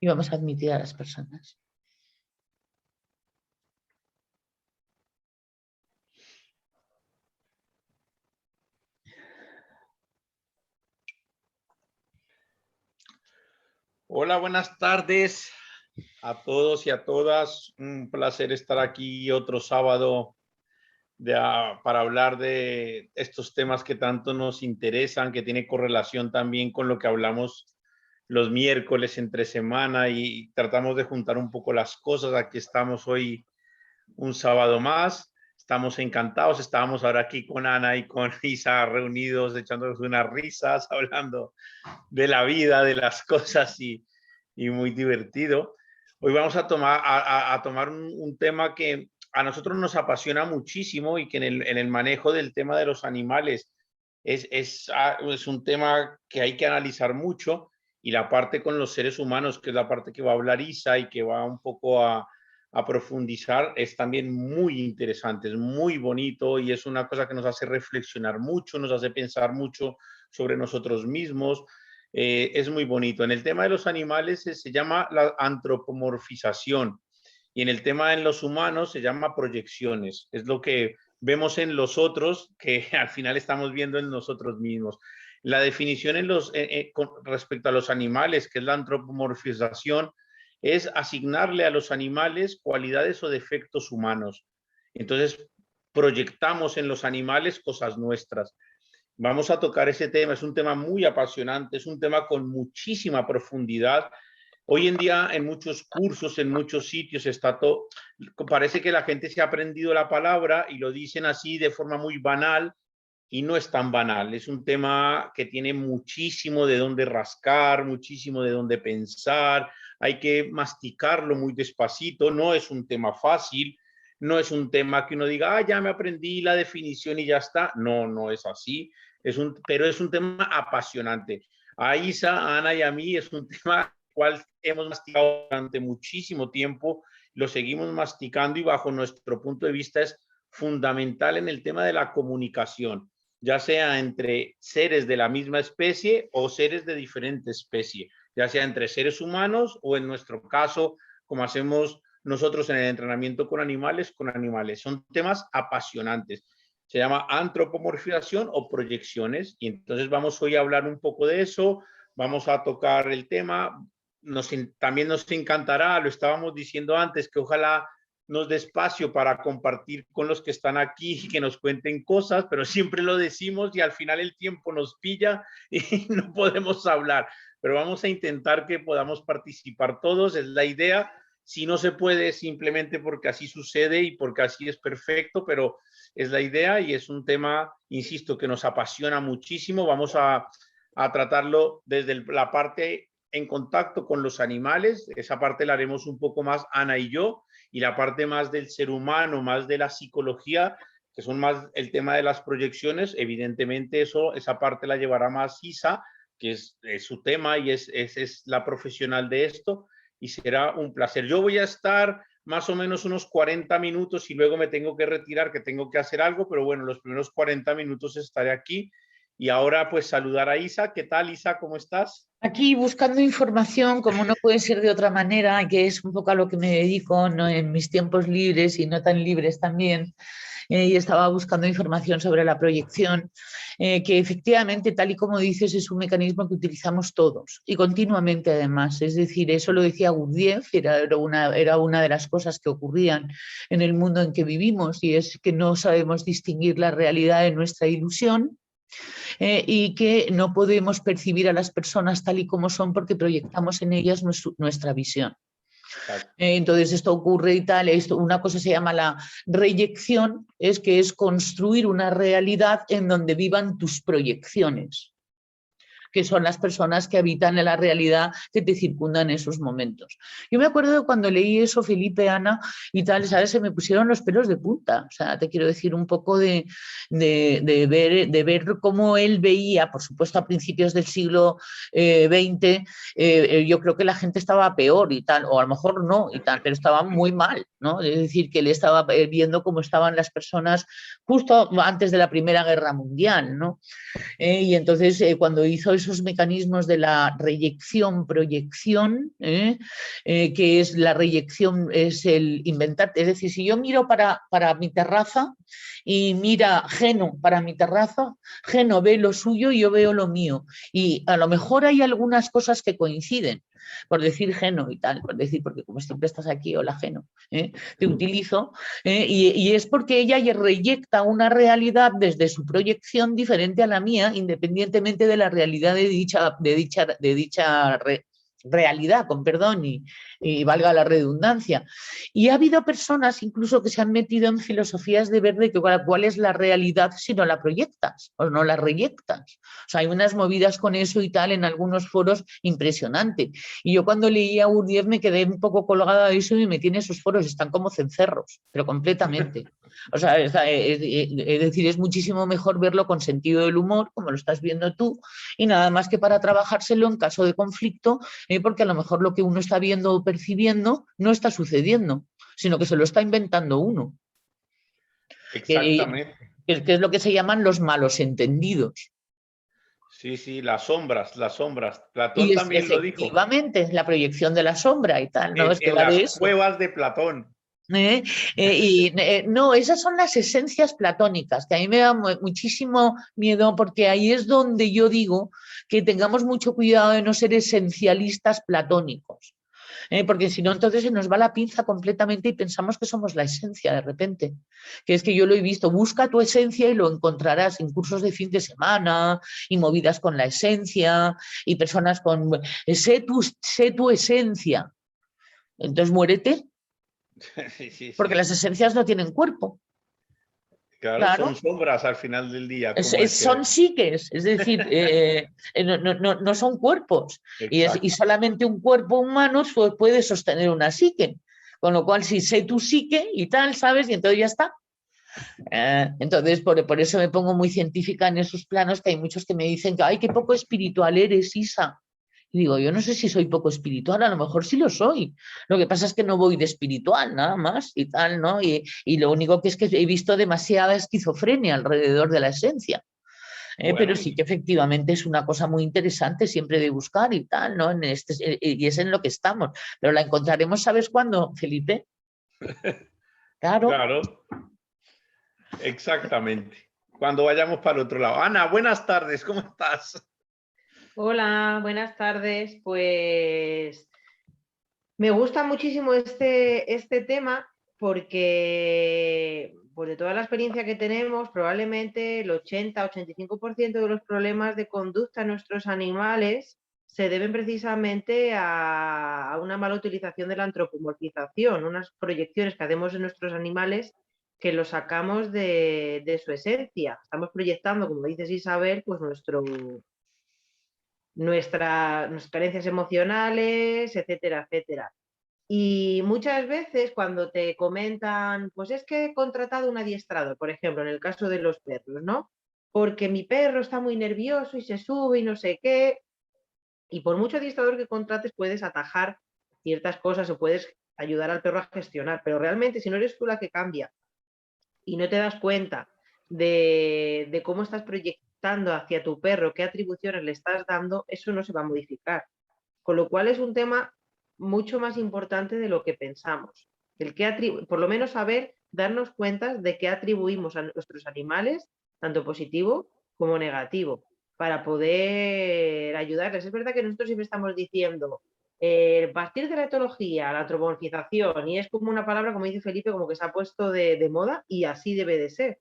y vamos a admitir a las personas. Hola, buenas tardes a todos y a todas. Un placer estar aquí otro sábado para hablar de estos temas que tanto nos interesan, que tiene correlación también con lo que hablamos los miércoles entre semana y tratamos de juntar un poco las cosas. Aquí estamos hoy un sábado más. Estamos encantados. Estábamos ahora aquí con Ana y con Isa reunidos, echándonos unas risas, hablando de la vida, de las cosas y muy divertido. Hoy vamos a tomar un tema que a nosotros nos apasiona muchísimo y que en el manejo del tema de los animales es un tema que hay que analizar mucho, y la parte con los seres humanos, que es la parte que va a hablar Isa y que va un poco a profundizar, es también muy interesante, es muy bonito y es una cosa que nos hace reflexionar mucho, nos hace pensar mucho sobre nosotros mismos. Es muy bonito. En el tema de los animales se llama la antropomorfización, y en el tema de los humanos se llama proyecciones. Es lo que vemos en los otros que al final estamos viendo en nosotros mismos. La definición con respecto a los animales, que es la antropomorfización, es asignarle a los animales cualidades o defectos humanos. Entonces, proyectamos en los animales cosas nuestras. Vamos a tocar ese tema. Es un tema muy apasionante, es un tema con muchísima profundidad. Hoy en día en muchos cursos, en muchos sitios está todo, parece que la gente se ha aprendido la palabra y lo dicen así de forma muy banal, y no es tan banal. Es un tema que tiene muchísimo de dónde rascar, muchísimo de dónde pensar. Hay que masticarlo muy despacito. No es un tema fácil, no es un tema que uno diga, ah, ya me aprendí la definición y ya está. No, no es así. Pero es un tema apasionante. A Isa, a Ana y a mí es un tema cual hemos masticado durante muchísimo tiempo, lo seguimos masticando, y bajo nuestro punto de vista es fundamental en el tema de la comunicación, ya sea entre seres de la misma especie o seres de diferente especie, ya sea entre seres humanos o, en nuestro caso, como hacemos nosotros en el entrenamiento con animales. Son temas apasionantes. Se llama antropomorfización o proyecciones, y entonces vamos hoy a hablar un poco de eso. Vamos a tocar el tema. También nos encantará, lo estábamos diciendo antes, que ojalá nos dé espacio para compartir con los que están aquí y que nos cuenten cosas, pero siempre lo decimos y al final el tiempo nos pilla y no podemos hablar. Pero vamos a intentar que podamos participar todos, es la idea. Si no se puede, simplemente porque así sucede y porque así es perfecto, pero es la idea, y es un tema, insisto, que nos apasiona muchísimo. Vamos a tratarlo desde la parte en contacto con los animales. Esa parte la haremos un poco más Ana y yo, y la parte más del ser humano, más de la psicología, que son más el tema de las proyecciones, evidentemente esa parte la llevará más Isa, que es su tema y es la profesional de esto, y será un placer. Yo voy a estar más o menos unos 40 minutos y luego me tengo que retirar, que tengo que hacer algo, pero bueno, los primeros 40 minutos estaré aquí. Y ahora pues saludar a Isa. ¿Qué tal, Isa? ¿Cómo estás? Aquí buscando información, como no puede ser de otra manera, que es un poco a lo que me dedico, ¿no?, en mis tiempos libres y no tan libres también, y estaba buscando información sobre la proyección, que efectivamente, tal y como dices, es un mecanismo que utilizamos todos y continuamente además. Es decir, eso lo decía Gurdjieff, era una de las cosas que ocurrían en el mundo en que vivimos, y es que no sabemos distinguir la realidad de nuestra ilusión. Y que no podemos percibir a las personas tal y como son porque proyectamos en ellas nuestra visión. Entonces esto ocurre y tal. Una cosa se llama la reyección, que es construir una realidad en donde vivan tus proyecciones, que son las personas que habitan en la realidad que te circundan en esos momentos. Yo me acuerdo de cuando leí eso, Felipe, Ana, y tal, ¿sabes? Se me pusieron los pelos de punta. O sea, te quiero decir, un poco de ver cómo él veía, por supuesto, a principios del siglo XX, yo creo que la gente estaba peor y tal, o a lo mejor no y tal, pero estaba muy mal, ¿no? Es decir, que él estaba viendo cómo estaban las personas justo antes de la Primera Guerra Mundial, ¿no? Y entonces cuando hizo esos mecanismos de la reyección-proyección, que es la reyección, es el inventar. Es decir, si yo miro para mi terraza y mira Geno para mi terraza, Geno ve lo suyo y yo veo lo mío. Y a lo mejor hay algunas cosas que coinciden, por decir Geno y tal, por decir, porque como siempre estás aquí, hola Geno, te utilizo, y es porque ella reyecta una realidad desde su proyección diferente a la mía, independientemente de la realidad de dicha realidad, con perdón, y valga la redundancia. Y ha habido personas incluso que se han metido en filosofías de ver de que cuál es la realidad si no la proyectas o no la reyectas. O sea, hay unas movidas con eso y tal en algunos foros impresionante. Y yo cuando leía a Gurdjieff me quedé un poco colgada de eso y me metí en esos foros, están como cencerros, pero completamente. O sea, es decir, es muchísimo mejor verlo con sentido del humor, como lo estás viendo tú, y nada más que para trabajárselo en caso de conflicto, porque a lo mejor lo que uno está viendo o percibiendo no está sucediendo, sino que se lo está inventando uno. Exactamente. Que es lo que se llaman los malos entendidos. Sí, sí, las sombras, las sombras. Y Platón es también lo dijo. efectivamente la proyección de la sombra y tal, ¿no? Es que En va las de eso. cuevas de Platón. No, esas son las esencias platónicas, que a mí me da muchísimo miedo porque ahí es donde yo digo que tengamos mucho cuidado de no ser esencialistas platónicos, porque si no entonces se nos va la pinza completamente y pensamos que somos la esencia de repente, que es que yo lo he visto, busca tu esencia y lo encontrarás en cursos de fin de semana y movidas con la esencia y personas con, sé tu esencia, entonces muérete. Sí, sí, Porque sí. las esencias no tienen cuerpo, Claro, son claro. sombras al final del día, como Son decía. psiques, es decir, no son cuerpos. Y Exacto. solamente un cuerpo humano puede sostener una psique. Con lo cual, si sé tu psique y tal, ¿sabes? Y entonces ya está. Entonces, por eso me pongo muy científica en esos planos, que hay muchos que me dicen que, ay, qué poco espiritual eres, Isa. Y digo, yo no sé si soy poco espiritual, a lo mejor sí lo soy. Lo que pasa es que no voy de espiritual, nada más y tal, ¿no? Y lo único que es que he visto demasiada esquizofrenia alrededor de la esencia. Pero Bueno, sí que efectivamente es una cosa muy interesante siempre de buscar y tal, ¿no? Y es en lo que estamos. Pero la encontraremos, ¿sabes cuándo, Felipe? Claro. claro, exactamente. Cuando vayamos para el otro lado. Ana, buenas tardes, ¿cómo estás? Hola, buenas tardes. Pues me gusta muchísimo este tema porque, pues de toda la experiencia que tenemos, probablemente el 80-85% de los problemas de conducta en nuestros animales se deben precisamente a una mala utilización de la antropomorfización, unas proyecciones que hacemos en nuestros animales que los sacamos de su esencia. Estamos proyectando, como dices Isabel, pues nuestras carencias emocionales, etcétera, etcétera. Y muchas veces cuando te comentan, pues es que he contratado un adiestrador, por ejemplo, en el caso de los perros, ¿no? Porque mi perro está muy nervioso y se sube y no sé qué. Y por mucho adiestrador que contrates puedes atajar ciertas cosas o puedes ayudar al perro a gestionar, pero realmente si no eres tú la que cambia y no te das cuenta de cómo estás proyectando hacia tu perro, qué atribuciones le estás dando, eso no se va a modificar. Con lo cual es un tema mucho más importante de lo que pensamos. Por lo menos saber, darnos cuenta de qué atribuimos a nuestros animales, tanto positivo como negativo, para poder ayudarles. Es verdad que nosotros siempre estamos diciendo, partir de la etología, la antropomorfización, y es como una palabra, como dice Felipe, como que se ha puesto de moda y así debe de ser.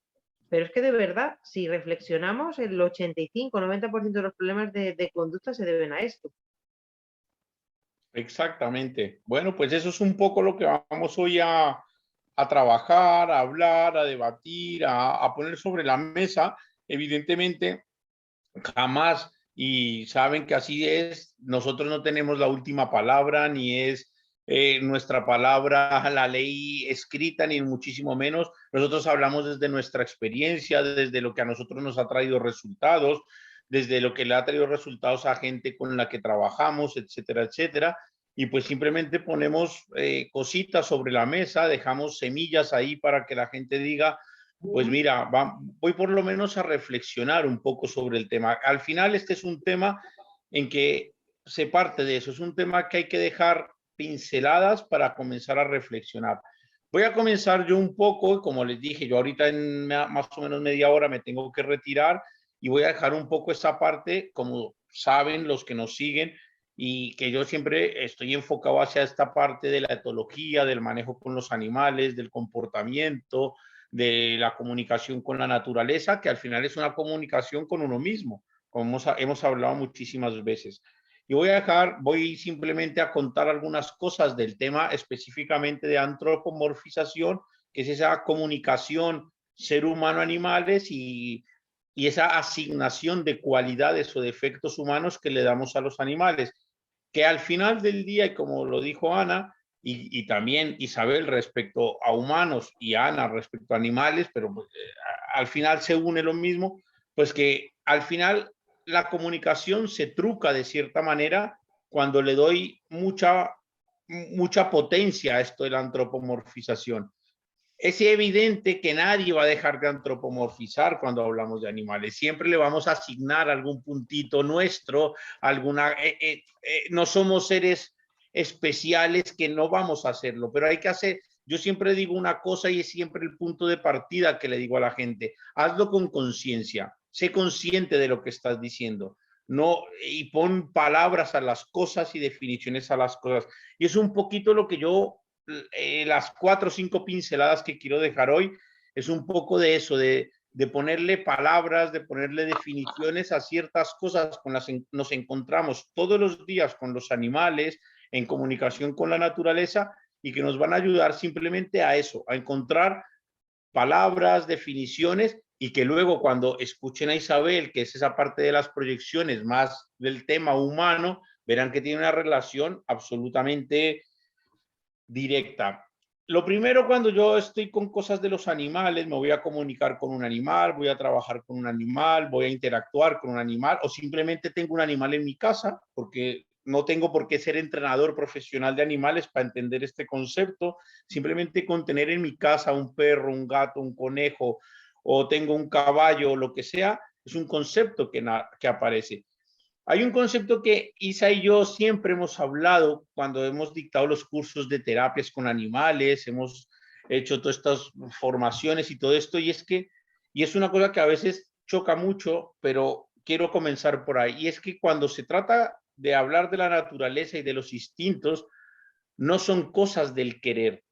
Pero es que de verdad, si reflexionamos, el 85-90% de los problemas de conducta se deben a esto. Exactamente. Bueno, pues eso es un poco lo que vamos hoy a trabajar, a hablar, a debatir, a poner sobre la mesa. Evidentemente, jamás, y saben que así es, nosotros no tenemos la última palabra, ni es nuestra palabra la ley escrita, ni muchísimo menos. Nosotros hablamos desde nuestra experiencia, desde lo que a nosotros nos ha traído resultados, desde lo que le ha traído resultados a gente con la que trabajamos, etcétera, etcétera. Y pues simplemente ponemos cositas sobre la mesa, dejamos semillas ahí para que la gente diga, Pues mira, voy por lo menos a reflexionar un poco sobre el tema. Al final este es un tema en que se parte de eso, es un tema que hay que dejar pinceladas para comenzar a reflexionar. Voy a comenzar yo un poco, como les dije, yo ahorita en más o menos media hora me tengo que retirar y voy a dejar un poco esa parte, como saben los que nos siguen, y que yo siempre estoy enfocado hacia esta parte de la etología, del manejo con los animales, del comportamiento, de la comunicación con la naturaleza, que al final es una comunicación con uno mismo, como hemos hablado muchísimas veces. Y voy simplemente a contar algunas cosas del tema específicamente de antropomorfización, que es esa comunicación ser humano-animales y esa asignación de cualidades o defectos humanos que le damos a los animales, que al final del día, y como lo dijo Ana, y también Isabel respecto a humanos y Ana respecto a animales, pero pues, al final se une lo mismo, pues que al final la comunicación se truca de cierta manera cuando le doy mucha potencia a esto de la antropomorfización. Es evidente que nadie va a dejar de antropomorfizar cuando hablamos de animales. Siempre le vamos a asignar algún puntito nuestro, no somos seres especiales que no vamos a hacerlo, pero hay que hacer, yo siempre digo una cosa y es siempre el punto de partida que le digo a la gente, hazlo con conciencia, sé consciente de lo que estás diciendo, no, y pon palabras a las cosas y definiciones a las cosas. Y es un poquito lo que yo las 4 o 5 pinceladas que quiero dejar hoy es un poco de eso, de ponerle palabras, de ponerle definiciones a ciertas cosas con las que nos encontramos todos los días con los animales, en comunicación con la naturaleza y que nos van a ayudar simplemente a eso, a encontrar palabras, definiciones y que luego cuando escuchen a Isabel, que es esa parte de las proyecciones más del tema humano, verán que tiene una relación absolutamente directa. Lo primero, cuando yo estoy con cosas de los animales, me voy a comunicar con un animal, voy a trabajar con un animal, voy a interactuar con un animal o simplemente tengo un animal en mi casa, porque no tengo por qué ser entrenador profesional de animales para entender este concepto. Simplemente con tener en mi casa un perro, un gato, un conejo o tengo un caballo o lo que sea, es un concepto que aparece. Hay un concepto que Isa y yo siempre hemos hablado cuando hemos dictado los cursos de terapias con animales, hemos hecho todas estas formaciones y todo esto, y es una cosa que a veces choca mucho, pero quiero comenzar por ahí, y es que cuando se trata de hablar de la naturaleza y de los instintos, no son cosas del querer,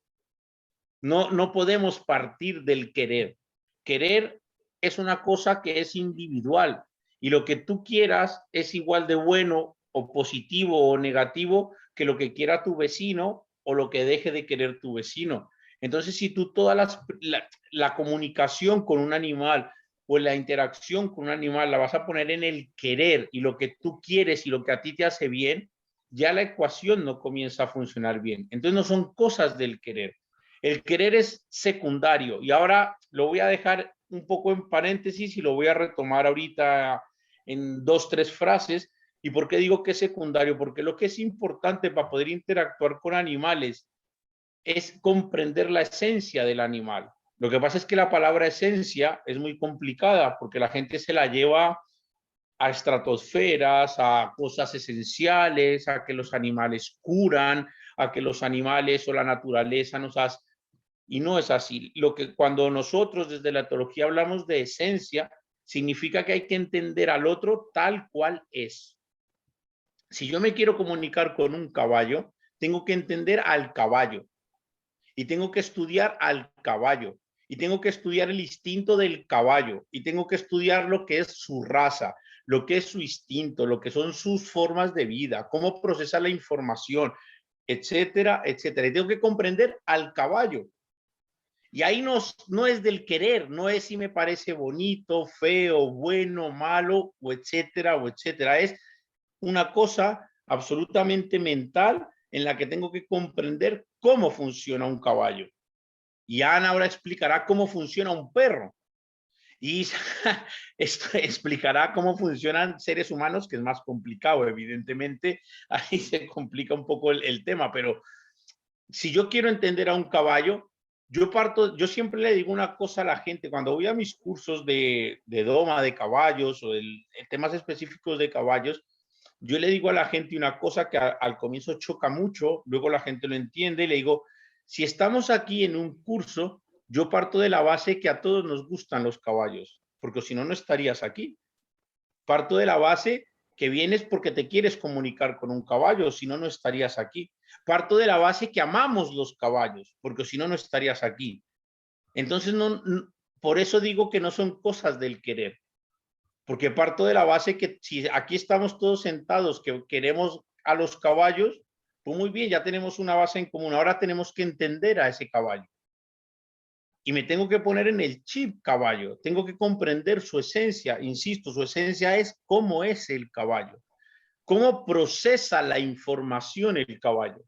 no podemos partir del querer. Querer es una cosa que es individual y lo que tú quieras es igual de bueno o positivo o negativo que lo que quiera tu vecino o lo que deje de querer tu vecino. Entonces, si tú la comunicación con un animal o la interacción con un animal la vas a poner en el querer y lo que tú quieres y lo que a ti te hace bien, ya la ecuación no comienza a funcionar bien. Entonces, no son cosas del querer. El querer es secundario y ahora lo voy a dejar un poco en paréntesis y lo voy a retomar ahorita en 2, 3 frases. ¿Y por qué digo que es secundario? Porque lo que es importante para poder interactuar con animales es comprender la esencia del animal. Lo que pasa es que la palabra esencia es muy complicada porque la gente se la lleva a estratosferas, a cosas esenciales, a que los animales curan, a que los animales o la naturaleza nos hace. Y no es así. Cuando nosotros desde la etología hablamos de esencia, significa que hay que entender al otro tal cual es. Si yo me quiero comunicar con un caballo, tengo que entender al caballo y tengo que estudiar al caballo y tengo que estudiar el instinto del caballo y tengo que estudiar lo que es su raza, lo que es su instinto, lo que son sus formas de vida, cómo procesa la información, etcétera, etcétera. Y tengo que comprender al caballo. Y ahí no es del querer, no es si me parece bonito, feo, bueno, malo, o etcétera, o etcétera. Es una cosa absolutamente mental en la que tengo que comprender cómo funciona un caballo. Y Ana ahora explicará cómo funciona un perro. Y esto explicará cómo funcionan seres humanos, que es más complicado, evidentemente. Ahí se complica un poco el tema, pero si yo quiero entender a un caballo, yo siempre le digo una cosa a la gente, cuando voy a mis cursos de doma de caballos o de temas específicos de caballos, yo le digo a la gente una cosa que al comienzo choca mucho, luego la gente lo entiende y le digo, si estamos aquí en un curso, yo parto de la base que a todos nos gustan los caballos, porque si no, no estarías aquí. Parto de la base que vienes porque te quieres comunicar con un caballo, si no, no estarías aquí. Parto de la base que amamos los caballos, porque si no, no estarías aquí. Entonces, por eso digo que no son cosas del querer, porque parto de la base que si aquí estamos todos sentados, que queremos a los caballos, pues muy bien, ya tenemos una base en común. Ahora tenemos que entender a ese caballo. Y me tengo que poner en el chip caballo, tengo que comprender su esencia, insisto, su esencia es cómo es el caballo, cómo procesa la información el caballo.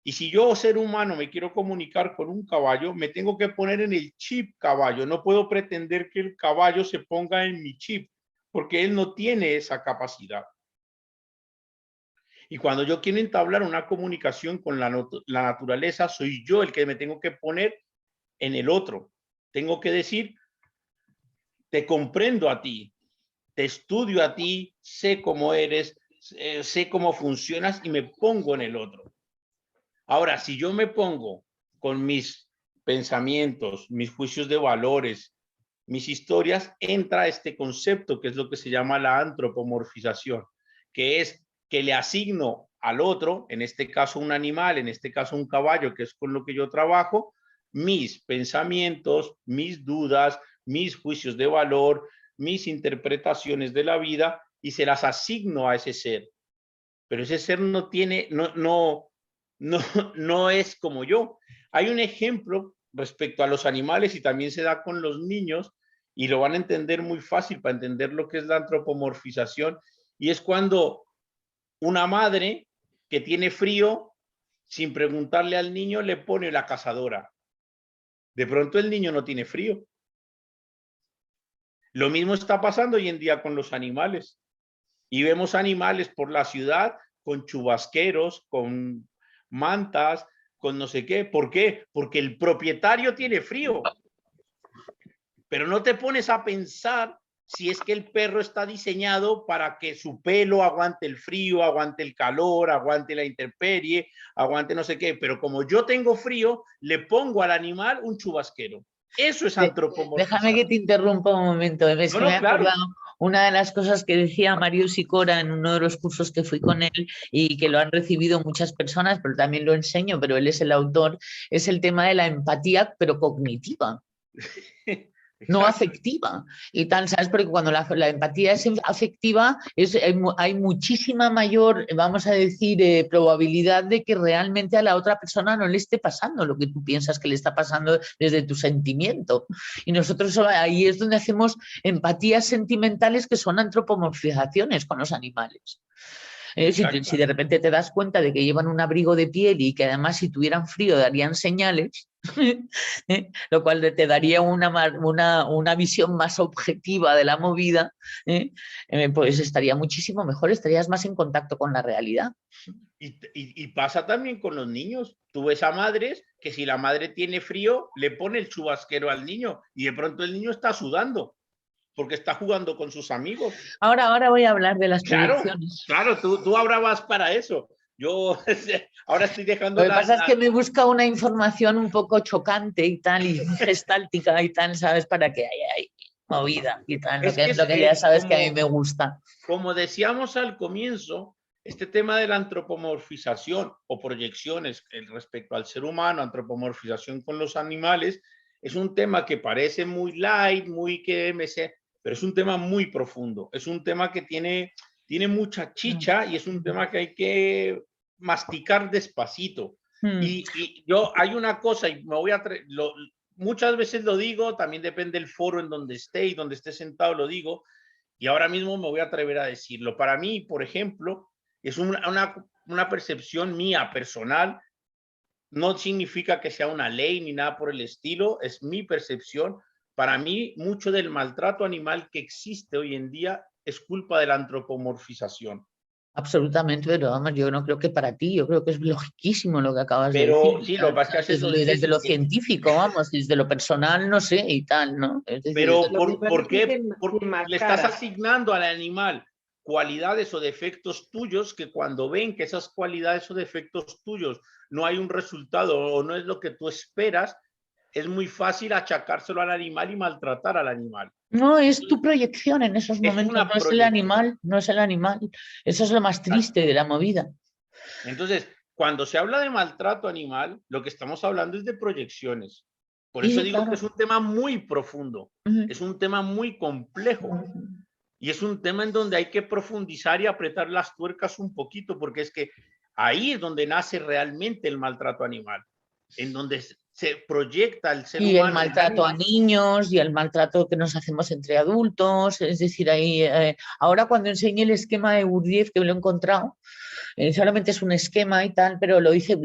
Y si yo, ser humano, me quiero comunicar con un caballo, me tengo que poner en el chip caballo, no puedo pretender que el caballo se ponga en mi chip, porque él no tiene esa capacidad. Y cuando yo quiero entablar una comunicación con la naturaleza, soy yo el que me tengo que poner en el otro. Tengo que decir, te comprendo a ti, te estudio a ti, sé cómo eres, sé cómo funcionas y me pongo en el otro. Ahora, si yo me pongo con mis pensamientos, mis juicios de valores, mis historias, entra este concepto que es lo que se llama la antropomorfización, que es que le asigno al otro, en este caso un animal, en este caso un caballo, que es con lo que yo trabajo, mis pensamientos, mis dudas, mis juicios de valor, mis interpretaciones de la vida y se las asigno a ese ser. Pero ese ser no tiene, no es como yo. Hay un ejemplo respecto a los animales y también se da con los niños y lo van a entender muy fácil para entender lo que es la antropomorfización y es cuando una madre que tiene frío, sin preguntarle al niño, le pone la cazadora. De pronto el niño no tiene frío. Lo mismo está pasando hoy en día con los animales. Y vemos animales por la ciudad con chubasqueros, con mantas, con no sé qué. ¿Por qué? Porque el propietario tiene frío. Pero no te pones a pensar si es que el perro está diseñado para que su pelo aguante el frío, aguante el calor, aguante la intemperie, aguante no sé qué. Pero como yo tengo frío, le pongo al animal un chubasquero. Eso es Déjame que antropomorfizar. te interrumpa un momento. Es No, que me no, he claro. acordado una de las cosas que decía Mario Sicora en uno de los cursos que fui con él y que lo han recibido muchas personas, pero también lo enseño, pero él es el autor, es el tema de la empatía, pero cognitiva. No afectiva y tal, ¿sabes? Porque cuando la empatía es afectiva, hay muchísima mayor, vamos a decir, probabilidad de que realmente a la otra persona no le esté pasando lo que tú piensas que le está pasando desde tu sentimiento. Y nosotros ahí es donde hacemos empatías sentimentales que son antropomorfizaciones con los animales. Si de repente te das cuenta de que llevan un abrigo de piel y que además si tuvieran frío darían señales, lo cual te daría una visión más objetiva de la movida, pues estaría muchísimo mejor, estarías más en contacto con la realidad. Y pasa también con los niños. Tú ves a madres que si la madre tiene frío, le pone el chubasquero al niño y de pronto el niño está sudando porque está jugando con sus amigos. Ahora voy a hablar de las proyecciones. Claro, tú ahora vas para eso. Yo ahora estoy dejando Lo que pasa es que me busca una información un poco chocante y tal, y gestáltica y tal, ¿sabes? Para que haya movida y tal, lo que ya sabes que a mí me gusta. Como decíamos al comienzo, este tema de la antropomorfización o proyecciones respecto al ser humano, antropomorfización con los animales, es un tema que parece muy light, muy que me sé, pero es un tema muy profundo, es un tema que tiene mucha chicha y es un tema que hay que masticar despacito. Y yo, hay una cosa, y me voy a muchas veces lo digo, también depende del foro en donde esté y donde esté sentado lo digo, y ahora mismo me voy a atrever a decirlo. Para mí, por ejemplo, es una percepción mía personal, no significa que sea una ley ni nada por el estilo, es mi percepción. Para mí, mucho del maltrato animal que existe hoy en día es culpa de la antropomorfización. Absolutamente, pero vamos, yo no creo que para ti, yo creo que es logiquísimo lo que acabas de Pero decir. sí, lo que pasa es que eso Desde lo científico, vamos, desde lo personal, no sé, y tal, ¿no? Es decir, pero Lo que pasa ¿por es que qué? se Le estás enmascara. asignando al animal cualidades o defectos tuyos que cuando ven que esas cualidades o defectos tuyos no hay un resultado o no es lo que tú esperas, es muy fácil achacárselo al animal y maltratar al animal. no es tu proyección en esos Es momentos, una no es el proyección. animal, no es el animal. Eso es lo más triste de la movida. Entonces, cuando se habla de maltrato animal, lo que estamos hablando es de proyecciones. Por Sí, eso sí, digo que claro. es un tema muy profundo, Ujú. es un tema muy complejo y es un tema en donde hay que profundizar y apretar las tuercas un poquito, porque es que ahí es donde nace realmente el maltrato animal, en donde se proyecta el ser Y el humano en el maltrato a animal. niños y el maltrato que nos hacemos entre adultos. Es decir, ahí, ahora cuando enseñé el esquema de Gurdjieff, que lo he encontrado, solamente es un esquema y tal, pero lo dice,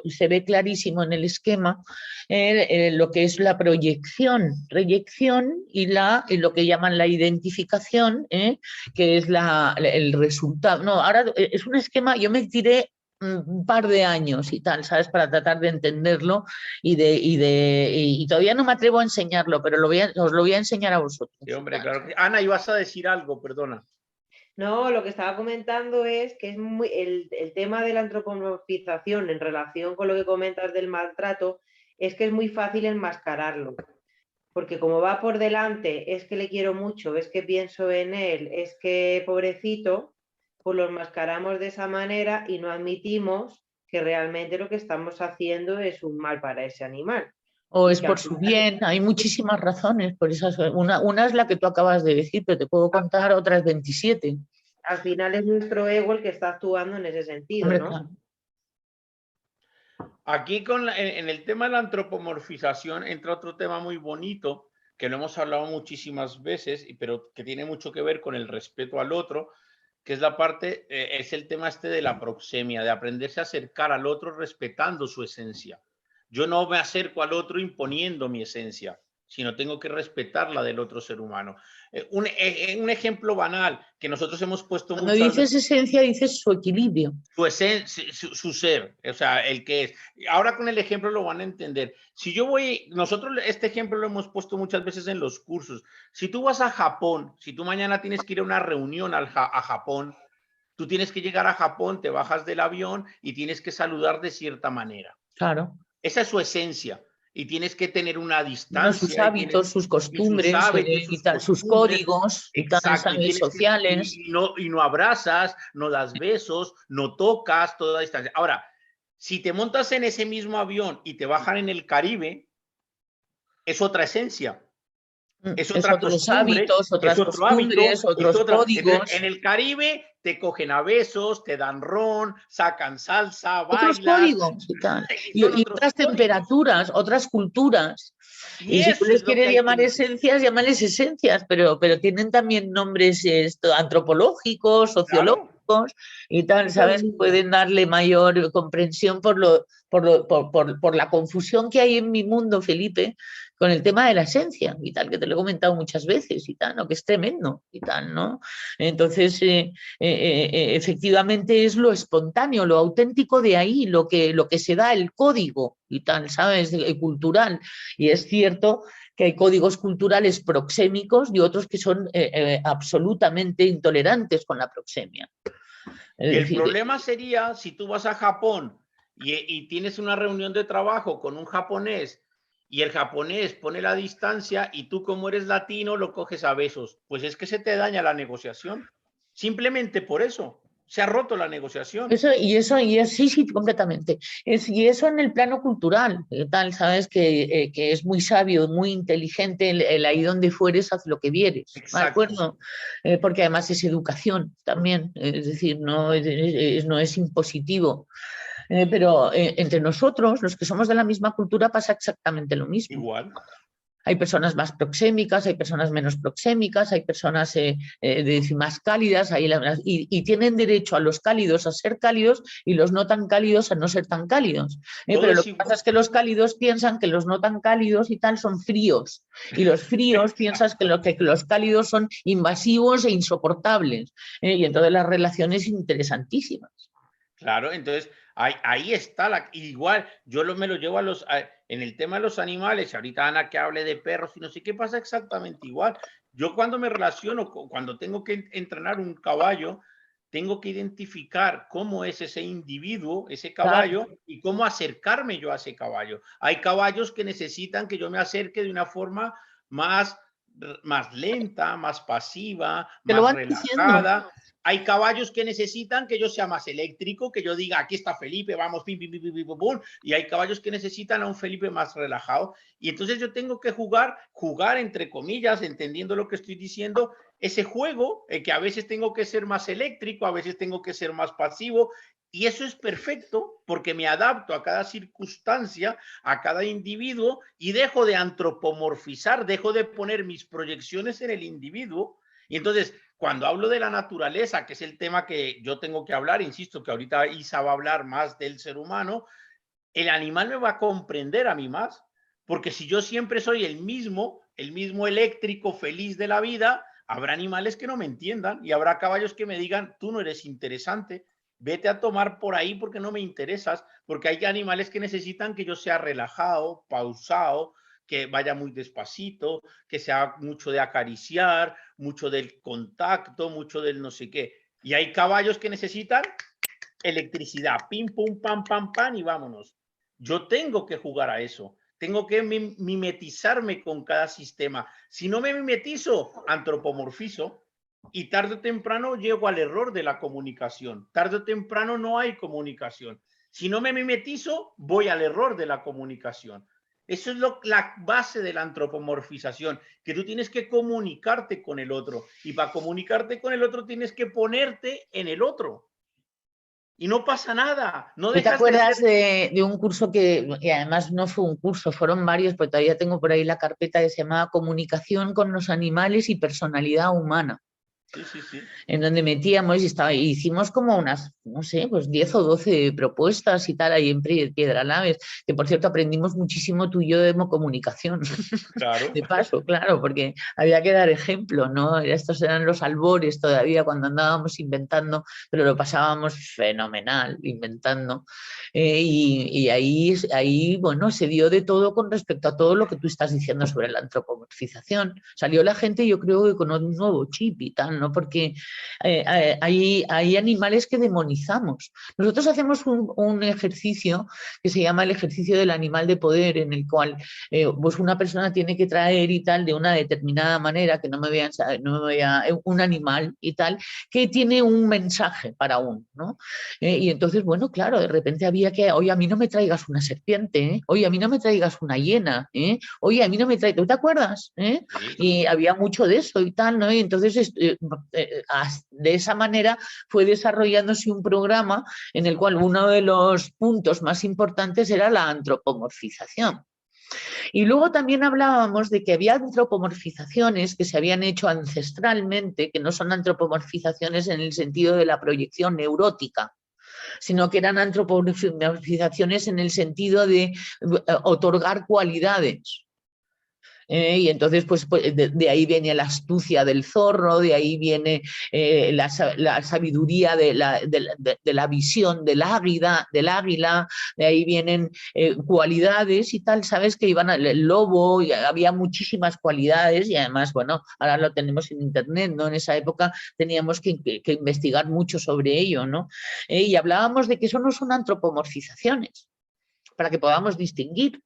se ve clarísimo en el esquema lo que es la proyección y lo que llaman la identificación, que es el resultado. No, ahora es un esquema, yo me tiré un par de años y tal, ¿sabes? Para tratar de entenderlo y todavía no me atrevo a enseñarlo, pero os lo voy a enseñar a vosotros. Sí, hombre, claro que... Ana, ibas a decir algo, perdona. No, lo que estaba comentando es que es muy, el tema de la antropomorfización en relación con lo que comentas del maltrato, es que es muy fácil enmascararlo. Porque como va por delante, es que le quiero mucho, es que pienso en él, es que pobrecito, pues lo enmascaramos de esa manera y no admitimos que realmente lo que estamos haciendo es un mal para ese animal. O Y es que por al su final, bien, hay muchísimas razones por esas. Una es la que tú acabas de decir, pero te puedo contar otras 27. al final es nuestro ego el que está actuando en ese sentido, Hombre, ¿no? claro. Aquí en el tema de la antropomorfización entra otro tema muy bonito que lo hemos hablado muchísimas veces, pero que tiene mucho que ver con el respeto al otro, que es la parte, es el tema este de la proxemia, de aprenderse a acercar al otro respetando su esencia. Yo no me acerco al otro imponiendo mi esencia, sino tengo que respetar la del otro ser humano. Un ejemplo banal que nosotros hemos puesto Cuando muchas dices veces, esencia, dices su equilibrio. su ser, o sea, el que es. Ahora con el ejemplo lo van a entender. Si yo voy, nosotros este ejemplo lo hemos puesto muchas veces en los cursos. Si tú vas a Japón, si tú mañana tienes que ir a una reunión a Japón, tú tienes que llegar a Japón, te bajas del avión y tienes que saludar de cierta manera. Claro. Esa es su esencia. Y tienes que tener una Bueno, sus distancia hábitos, sus y sus costumbres hábitos, y sus tal, sus costumbres. códigos y tal, Exacto, y ¿sabes? tienes que, Sociales. y no abrazas, no das besos, no tocas, toda distancia. Ahora, si te montas en ese mismo avión y te bajan en el Caribe, es otra esencia, es Es otra otros costumbre, hábitos, es otras otro hábito, costumbres, es otros otra. Entonces, códigos. en el Caribe te cogen a besos, te dan ron, sacan salsa, Otros bailas, códigos y tal. y son Y otros otras códigos. temperaturas, otras culturas. Y Y si tú eso les es lo que quieres hay que llamar entender. esencias, llámales esencias, pero tienen también nombres antropológicos, Claro. sociológicos y tal, eso ¿sabes? mismo. Pueden darle mayor comprensión por la confusión que hay en mi mundo, Felipe, con el tema de la esencia y tal, que te lo he comentado muchas veces y tal, ¿no? Que es tremendo y tal, ¿no? Entonces, efectivamente es lo espontáneo, lo auténtico de ahí, lo que se da, el código y tal, ¿sabes? Cultural. Y es cierto que hay códigos culturales proxémicos y otros que son absolutamente intolerantes con la proxemia. Es Y el decir, problema sería si tú vas a Japón y tienes una reunión de trabajo con un japonés y el japonés pone la distancia y tú como eres latino lo coges a besos, pues es que se te daña la negociación. Simplemente por eso se ha roto la negociación. sí, sí, completamente. Y eso en el plano cultural, tal, sabes que es muy sabio, muy inteligente, el ahí donde fueres, haz lo que vieres, ¿de Exacto. acuerdo? Porque además es educación también, es decir, no es impositivo. Pero entre nosotros, los que somos de la misma cultura, pasa exactamente lo mismo. Igual. Hay personas más proxémicas, hay personas menos proxémicas, hay personas más cálidas, y tienen derecho a los cálidos a ser cálidos y los no tan cálidos a no ser tan cálidos. Todo Pero lo es que igual. pasa es que los cálidos piensan que los no tan cálidos y tal son fríos, y los fríos piensan que los cálidos son invasivos e insoportables, y entonces las relaciones interesantísimas. Claro, entonces ahí está igual, me lo llevo en el tema de los animales, ahorita Ana que hable de perros y no sé qué pasa exactamente igual. Yo cuando me relaciono, cuando tengo que entrenar un caballo, tengo que identificar cómo es ese individuo, ese caballo, Claro. y cómo acercarme yo a ese caballo. Hay caballos que necesitan que yo me acerque de una forma más, más lenta, más pasiva, Te lo más van diciendo. relajada. Hay caballos que necesitan que yo sea más eléctrico, que yo diga, aquí está Felipe, vamos, pim, pim, pim, pim, pim, pum. Y hay caballos que necesitan a un Felipe más relajado. Y entonces yo tengo que jugar entre comillas, entendiendo lo que estoy diciendo, ese juego, que a veces tengo que ser más eléctrico, a veces tengo que ser más pasivo. Y eso es perfecto porque me adapto a cada circunstancia, a cada individuo, y dejo de antropomorfizar, dejo de poner mis proyecciones en el individuo. Y entonces, cuando hablo de la naturaleza, que es el tema que yo tengo que hablar, insisto que ahorita Isa va a hablar más del ser humano, el animal me va a comprender a mí más, porque si yo siempre soy el mismo eléctrico feliz de la vida, habrá animales que no me entiendan y habrá caballos que me digan, tú no eres interesante, vete a tomar por ahí porque no me interesas, porque hay animales que necesitan que yo sea relajado, pausado, que vaya muy despacito, que sea mucho de acariciar, mucho del contacto, mucho del no sé qué. Y hay caballos que necesitan electricidad, pim, pum, pam, pam, pam, y vámonos. Yo tengo que jugar a eso. Tengo que mimetizarme con cada sistema. Si no me mimetizo, antropomorfizo, y tarde o temprano llego al error de la comunicación. Tarde o temprano no hay comunicación. Si no me mimetizo, voy al error de la comunicación. Eso es la base de la antropomorfización, que tú tienes que comunicarte con el otro. Y para comunicarte con el otro tienes que ponerte en el otro. Y no pasa nada, no ¿Tú te dejas de ser. acuerdas de un curso y además no fue un curso, fueron varios, porque todavía tengo por ahí la carpeta que se llamaba Comunicación con los animales y personalidad humana? Sí, sí, sí. En donde metíamos y hicimos como unas, no sé, pues 10 o 12 propuestas y tal, ahí en Piedralaves, que por cierto aprendimos muchísimo tú y yo de comunicación, Claro. de paso, claro, porque había que dar ejemplo, ¿no? Estos eran los albores todavía cuando andábamos inventando, pero lo pasábamos fenomenal inventando. Y ahí, bueno, se dio de todo con respecto a todo lo que tú estás diciendo sobre la antropomorfización. Salió la gente, yo creo que con un nuevo chip y tal, ¿no? Porque hay animales que demonizamos. Nosotros hacemos un ejercicio que se llama el ejercicio del animal de poder, en el cual pues una persona tiene que traer y tal de una determinada manera, que no me vea un animal y tal, que tiene un mensaje para uno, ¿no? Y entonces, bueno, claro, de repente había que, oye, a mí no me traigas una serpiente, ¿eh? Oye, a mí no me traigas una hiena, ¿eh? Oye, a mí no me traigas, ¿tú te acuerdas? ¿Eh? Sí, Y sí. había mucho de eso y tal, ¿no? Y entonces de esa manera fue desarrollándose un programa en el cual uno de los puntos más importantes era la antropomorfización. Y luego también hablábamos de que había antropomorfizaciones que se habían hecho ancestralmente, que no son antropomorfizaciones en el sentido de la proyección neurótica, sino que eran antropomorfizaciones en el sentido de otorgar cualidades. Y entonces, pues de ahí viene la astucia del zorro, de ahí viene la sabiduría de la visión del águila, de ahí vienen cualidades y tal, ¿sabes? Que iban el lobo, y había muchísimas cualidades y además, bueno, ahora lo tenemos en internet, ¿no? En esa época teníamos que investigar mucho sobre ello, ¿no? Y hablábamos de que eso no son antropomorfizaciones, para que podamos distinguir.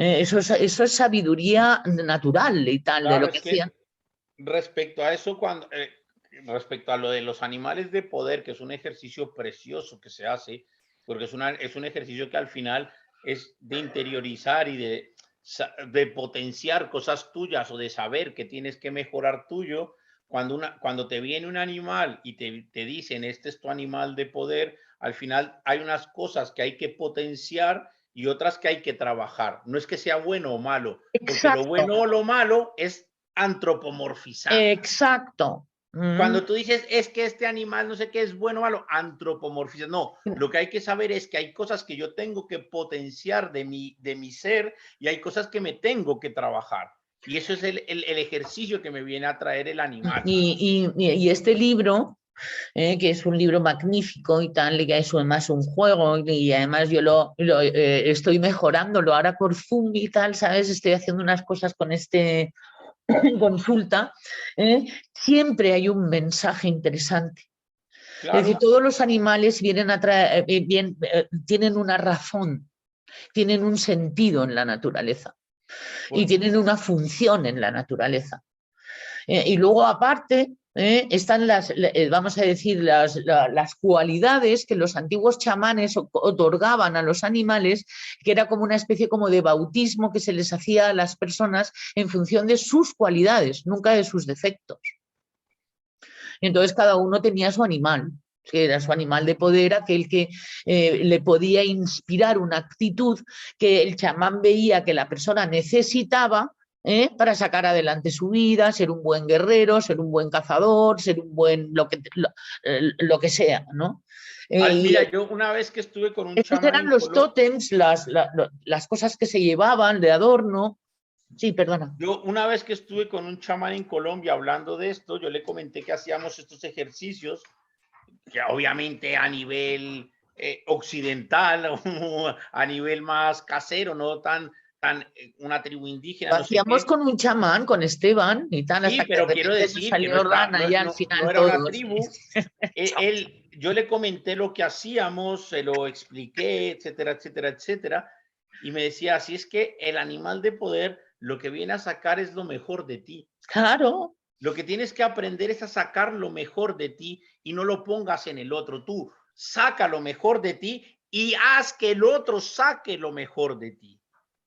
Eso es sabiduría natural y tal, de Claro, lo que es que hacían. respecto a eso, respecto a lo de los animales de poder, que es un ejercicio precioso que se hace, porque es un ejercicio que al final es de interiorizar y de potenciar cosas tuyas o de saber que tienes que mejorar tuyo. Cuando te viene un animal y te dicen, este es tu animal de poder, al final hay unas cosas que hay que potenciar y otras que hay que trabajar. No es que sea bueno o malo, porque Exacto. lo bueno o lo malo es antropomorfizar. Exacto. Cuando tú dices, es que este animal no sé qué es bueno o malo, antropomorfizar. No, lo que hay que saber es que hay cosas que yo tengo que potenciar de mi ser y hay cosas que me tengo que trabajar. Y eso es el ejercicio que me viene a traer el animal. Y este libro, que es un libro magnífico y tal, y que es más un juego, y además yo estoy mejorándolo ahora por Zoom y tal, ¿sabes? Estoy haciendo unas cosas con este consulta, siempre hay un mensaje interesante. Claro. Es decir, todos los animales vienen a traer, tienen una razón, tienen un sentido en la naturaleza y tienen una función en la naturaleza. Y luego, aparte, están vamos a decir, las cualidades que los antiguos chamanes otorgaban a los animales, que era como una especie como de bautismo que se les hacía a las personas en función de sus cualidades, nunca de sus defectos. Y entonces cada uno tenía su animal, que era su animal de poder, aquel que le podía inspirar una actitud que el chamán veía que la persona necesitaba para sacar adelante su vida, ser un buen guerrero, ser un buen cazador, ser un buen lo que sea, ¿no? Mira, yo una vez que estuve con un estos chamán eran los tótems, las cosas que se llevaban de adorno. Sí, perdona. Yo una vez que estuve con un chamán en Colombia hablando de esto, yo le comenté que hacíamos estos ejercicios, que obviamente a nivel occidental, o a nivel más casero, no tan una tribu indígena, Lo no sé hacíamos qué. con un chamán, con Esteban y tal, Sí, hasta que pero de quiero repente nos decir que no, salió rana ya al no final era una todos. tribu. Yo le comenté lo que hacíamos, se lo expliqué, etcétera, etcétera, etcétera. Y me decía, así es que el animal de poder lo que viene a sacar es lo mejor de ti. Claro. Lo que tienes que aprender es a sacar lo mejor de ti y no lo pongas en el otro. Tú saca lo mejor de ti y haz que el otro saque lo mejor de ti.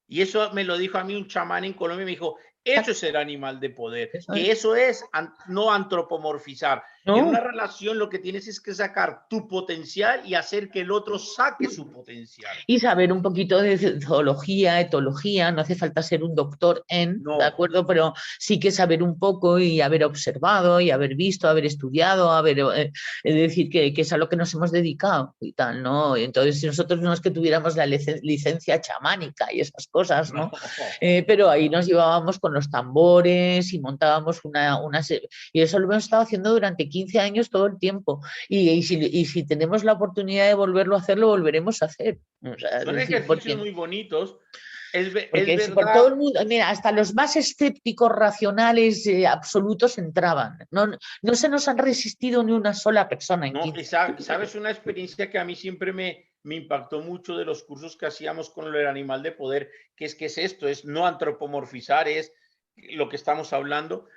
Y eso me lo dijo a mí un chamán en Colombia, me dijo, eso es el animal de poder, que eso es no antropomorfizar. No. En una relación lo que tienes es que sacar tu potencial y hacer que el otro saque su potencial. Y saber un poquito de zoología, etología, no hace falta ser un doctor No. ¿de acuerdo? Pero sí que saber un poco y haber observado y haber visto, haber estudiado, es decir, que es a lo que nos hemos dedicado y tal, ¿no? Entonces, si nosotros no es que tuviéramos la licencia chamánica y esas cosas, ¿no? Pero ahí nos llevábamos con los tambores y montábamos y eso lo hemos estado haciendo durante 15 años todo el tiempo. Y si tenemos la oportunidad de volverlo a hacer, lo volveremos a hacer. O sea, son ejercicios muy bonitos. Es verdad. Por todo el mundo, mira, hasta los más escépticos, racionales, absolutos entraban. No se nos han resistido ni una sola persona. No, sabes una experiencia que a mí siempre me impactó mucho de los cursos que hacíamos con el animal de poder, que es esto, es no antropomorfizar, es lo que estamos hablando.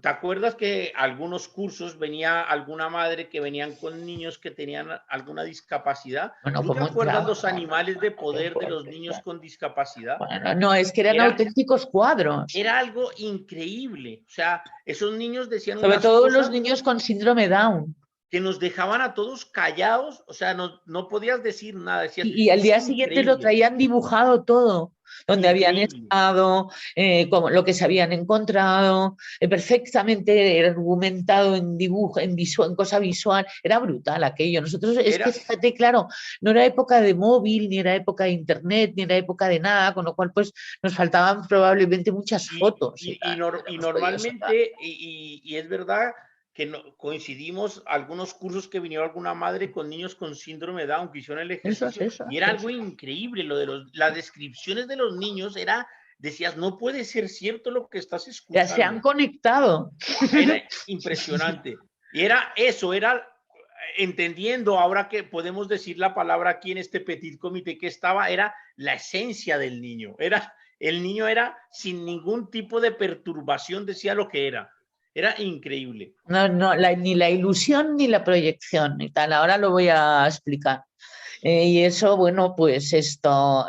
¿Te acuerdas que algunos cursos venía alguna madre que venían con niños que tenían alguna discapacidad? Bueno, ¿Tú te acuerdas los animales de poder de los niños con discapacidad? Bueno, no, es que eran auténticos cuadros. Era algo increíble. O sea, esos niños decían sobre unas todo cosas los niños con síndrome Down. Que nos dejaban a todos callados, o sea, no podías decir nada. Decías, y al día siguiente lo traían dibujado todo, donde habían estado, como lo que se habían encontrado, perfectamente argumentado en dibujo, en cosa visual. Era brutal aquello. Nosotros, es que fíjate, claro, no era época de móvil, ni era época de internet, ni era época de nada, con lo cual pues nos faltaban probablemente muchas fotos. Y normalmente, y es verdad, que coincidimos algunos cursos que vinieron alguna madre con niños con síndrome Down que hicieron el ejercicio y era algo increíble, lo de las descripciones de los niños decías, no puede ser cierto lo que estás escuchando. Ya se han conectado. Era impresionante. Y era entendiendo ahora que podemos decir la palabra aquí en este petit comité que era la esencia del niño. El niño era sin ningún tipo de perturbación, decía lo que era. Era increíble. No, ni la ilusión ni la proyección y tal. Ahora lo voy a explicar. Y eso, bueno, pues esto,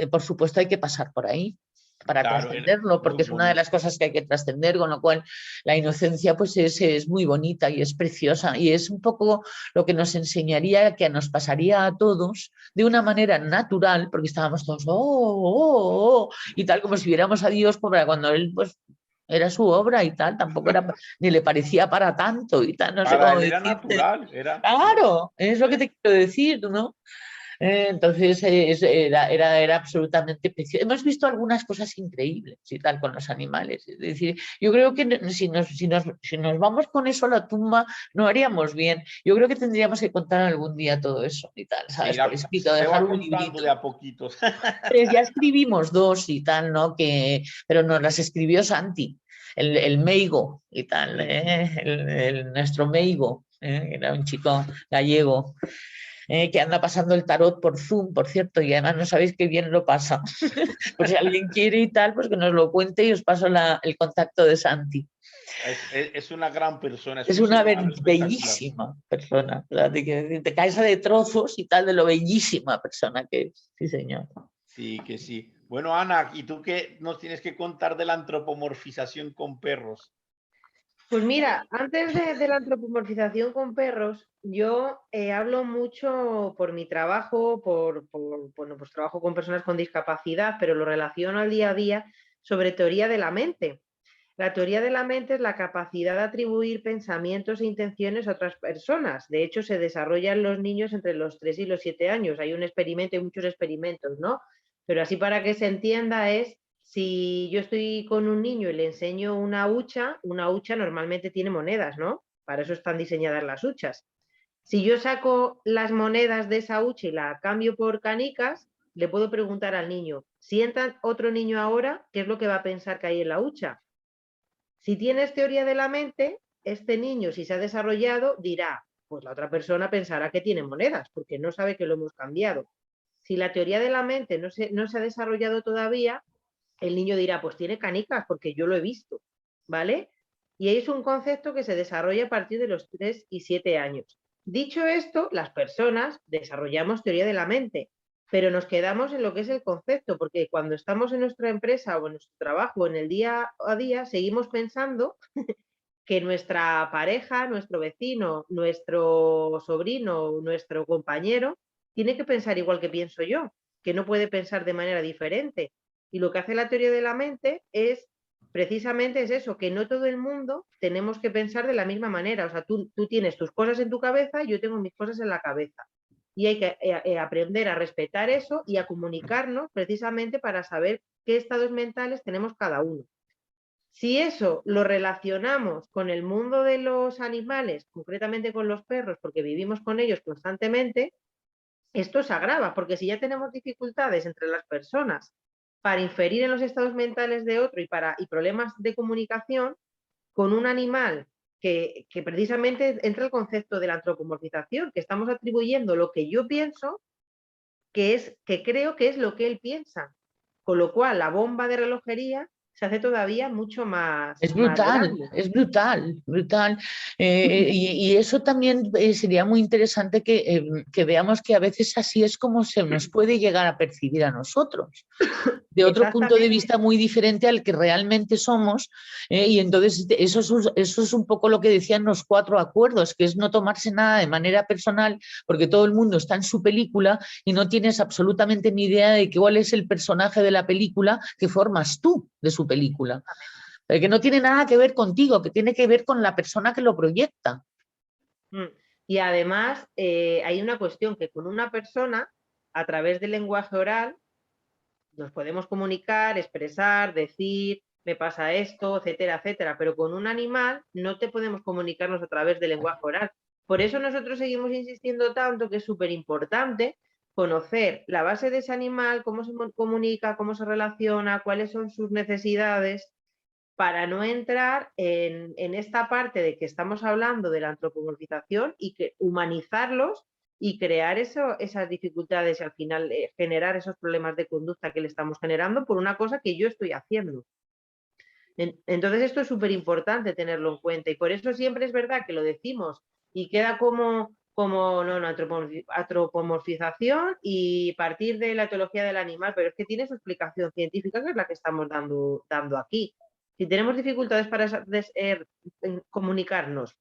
por supuesto hay que pasar por ahí. para Claro, trascenderlo, muy porque es una de bonito. las cosas que hay que trascender, con lo cual la inocencia pues es muy bonita y es preciosa y es un poco lo que nos enseñaría, que nos pasaría a todos de una manera natural, porque estábamos todos y tal, como si viéramos a Dios cuando Él pues era su obra y tal, tampoco era, ni le parecía para tanto y tal, no sé Para cómo él era decirte. natural, era, sí. Claro, es lo que te quiero decir, ¿no? Entonces era absolutamente precioso. Hemos visto algunas cosas increíbles y tal con los animales. Es decir, yo creo que si nos vamos con eso a la tumba, no haríamos bien. Yo creo que tendríamos que contar algún día todo eso y tal, ¿sabes? Por escrito, Se dejar va un contando librito. de a poquitos. Pues ya escribimos dos y tal, ¿no? Pero nos las escribió Santi, el Meigo y tal, Sí, sí. nuestro Meigo, era un chico gallego que anda pasando el tarot por Zoom, por cierto, y además no sabéis qué bien lo pasa. Pues si alguien quiere y tal, pues que nos lo cuente y os paso el contacto de Santi. Es una gran persona, es Es un ser una humano espectacular. bellísima persona, ¿verdad? Te caes de trozos y tal de lo bellísima persona que es. Sí, señor. Sí, que sí. Bueno, Ana, ¿y tú qué nos tienes que contar de la antropomorfización con perros? Pues mira, antes de la antropomorfización con perros, yo hablo mucho por mi trabajo, bueno, pues trabajo con personas con discapacidad, pero lo relaciono al día a día sobre teoría de la mente. La teoría de la mente es la capacidad de atribuir pensamientos e intenciones a otras personas. De hecho, se desarrolla en los niños entre los 3 y los 7 años. Hay un experimento, hay muchos experimentos, ¿no? Pero así para que se entienda es, si yo estoy con un niño y le enseño una hucha normalmente tiene monedas, ¿no? Para eso están diseñadas las huchas. Si yo saco las monedas de esa hucha y la cambio por canicas, le puedo preguntar al niño, si entra otro niño ahora, ¿qué es lo que va a pensar que hay en la hucha? Si tienes teoría de la mente, este niño, si se ha desarrollado, dirá, pues la otra persona pensará que tiene monedas, porque no sabe que lo hemos cambiado. Si la teoría de la mente no se ha desarrollado todavía, el niño dirá, pues tiene canicas, porque yo lo he visto, ¿vale? Y es un concepto que se desarrolla a partir de los 3 y 7 años. Dicho esto, las personas desarrollamos teoría de la mente, pero nos quedamos en lo que es el concepto, porque cuando estamos en nuestra empresa o en nuestro trabajo, en el día a día, seguimos pensando que nuestra pareja, nuestro vecino, nuestro sobrino, nuestro compañero, tiene que pensar igual que pienso yo, que no puede pensar de manera diferente. Y lo que hace la teoría de la mente es precisamente es eso, que no todo el mundo tenemos que pensar de la misma manera. O sea, tú tienes tus cosas en tu cabeza y yo tengo mis cosas en la cabeza. Y hay que aprender a respetar eso y a comunicarnos precisamente para saber qué estados mentales tenemos cada uno. Si eso lo relacionamos con el mundo de los animales, concretamente con los perros, porque vivimos con ellos constantemente, esto se agrava, porque si ya tenemos dificultades entre las personas para inferir en los estados mentales de otro y problemas de comunicación, con un animal que precisamente entra el concepto de la antropomorfización, que estamos atribuyendo lo que yo pienso, que creo que es lo que él piensa. Con lo cual, la bomba de relojería se hace todavía mucho más grande. Es brutal, brutal. Y eso también sería muy interesante que veamos que a veces así es como se nos puede llegar a percibir a nosotros, de otro punto de Exactamente. vista muy diferente al que realmente somos, y entonces eso es un poco lo que decían los 4 acuerdos, que es no tomarse nada de manera personal, porque todo el mundo está en su película y no tienes absolutamente ni idea de cuál es el personaje de la película que formas tú de su película, que no tiene nada que ver contigo, que tiene que ver con la persona que lo proyecta. Y además hay una cuestión que con una persona, a través del lenguaje oral, nos podemos comunicar, expresar, decir, me pasa esto, etcétera, etcétera, pero con un animal no te podemos comunicarnos a través del lenguaje oral. Por eso nosotros seguimos insistiendo tanto que es súper importante conocer la base de ese animal, cómo se comunica, cómo se relaciona, cuáles son sus necesidades, para no entrar en esta parte de que estamos hablando de la antropomorfización y que humanizarlos y crear esas dificultades y al final generar esos problemas de conducta que le estamos generando por una cosa que yo estoy haciendo. Entonces esto es súper importante tenerlo en cuenta y por eso siempre es verdad que lo decimos y queda como como no, antropomorfización y partir de la etiología del animal, pero es que tiene su explicación científica, que es la que estamos dando aquí. Si tenemos dificultades para comunicarnos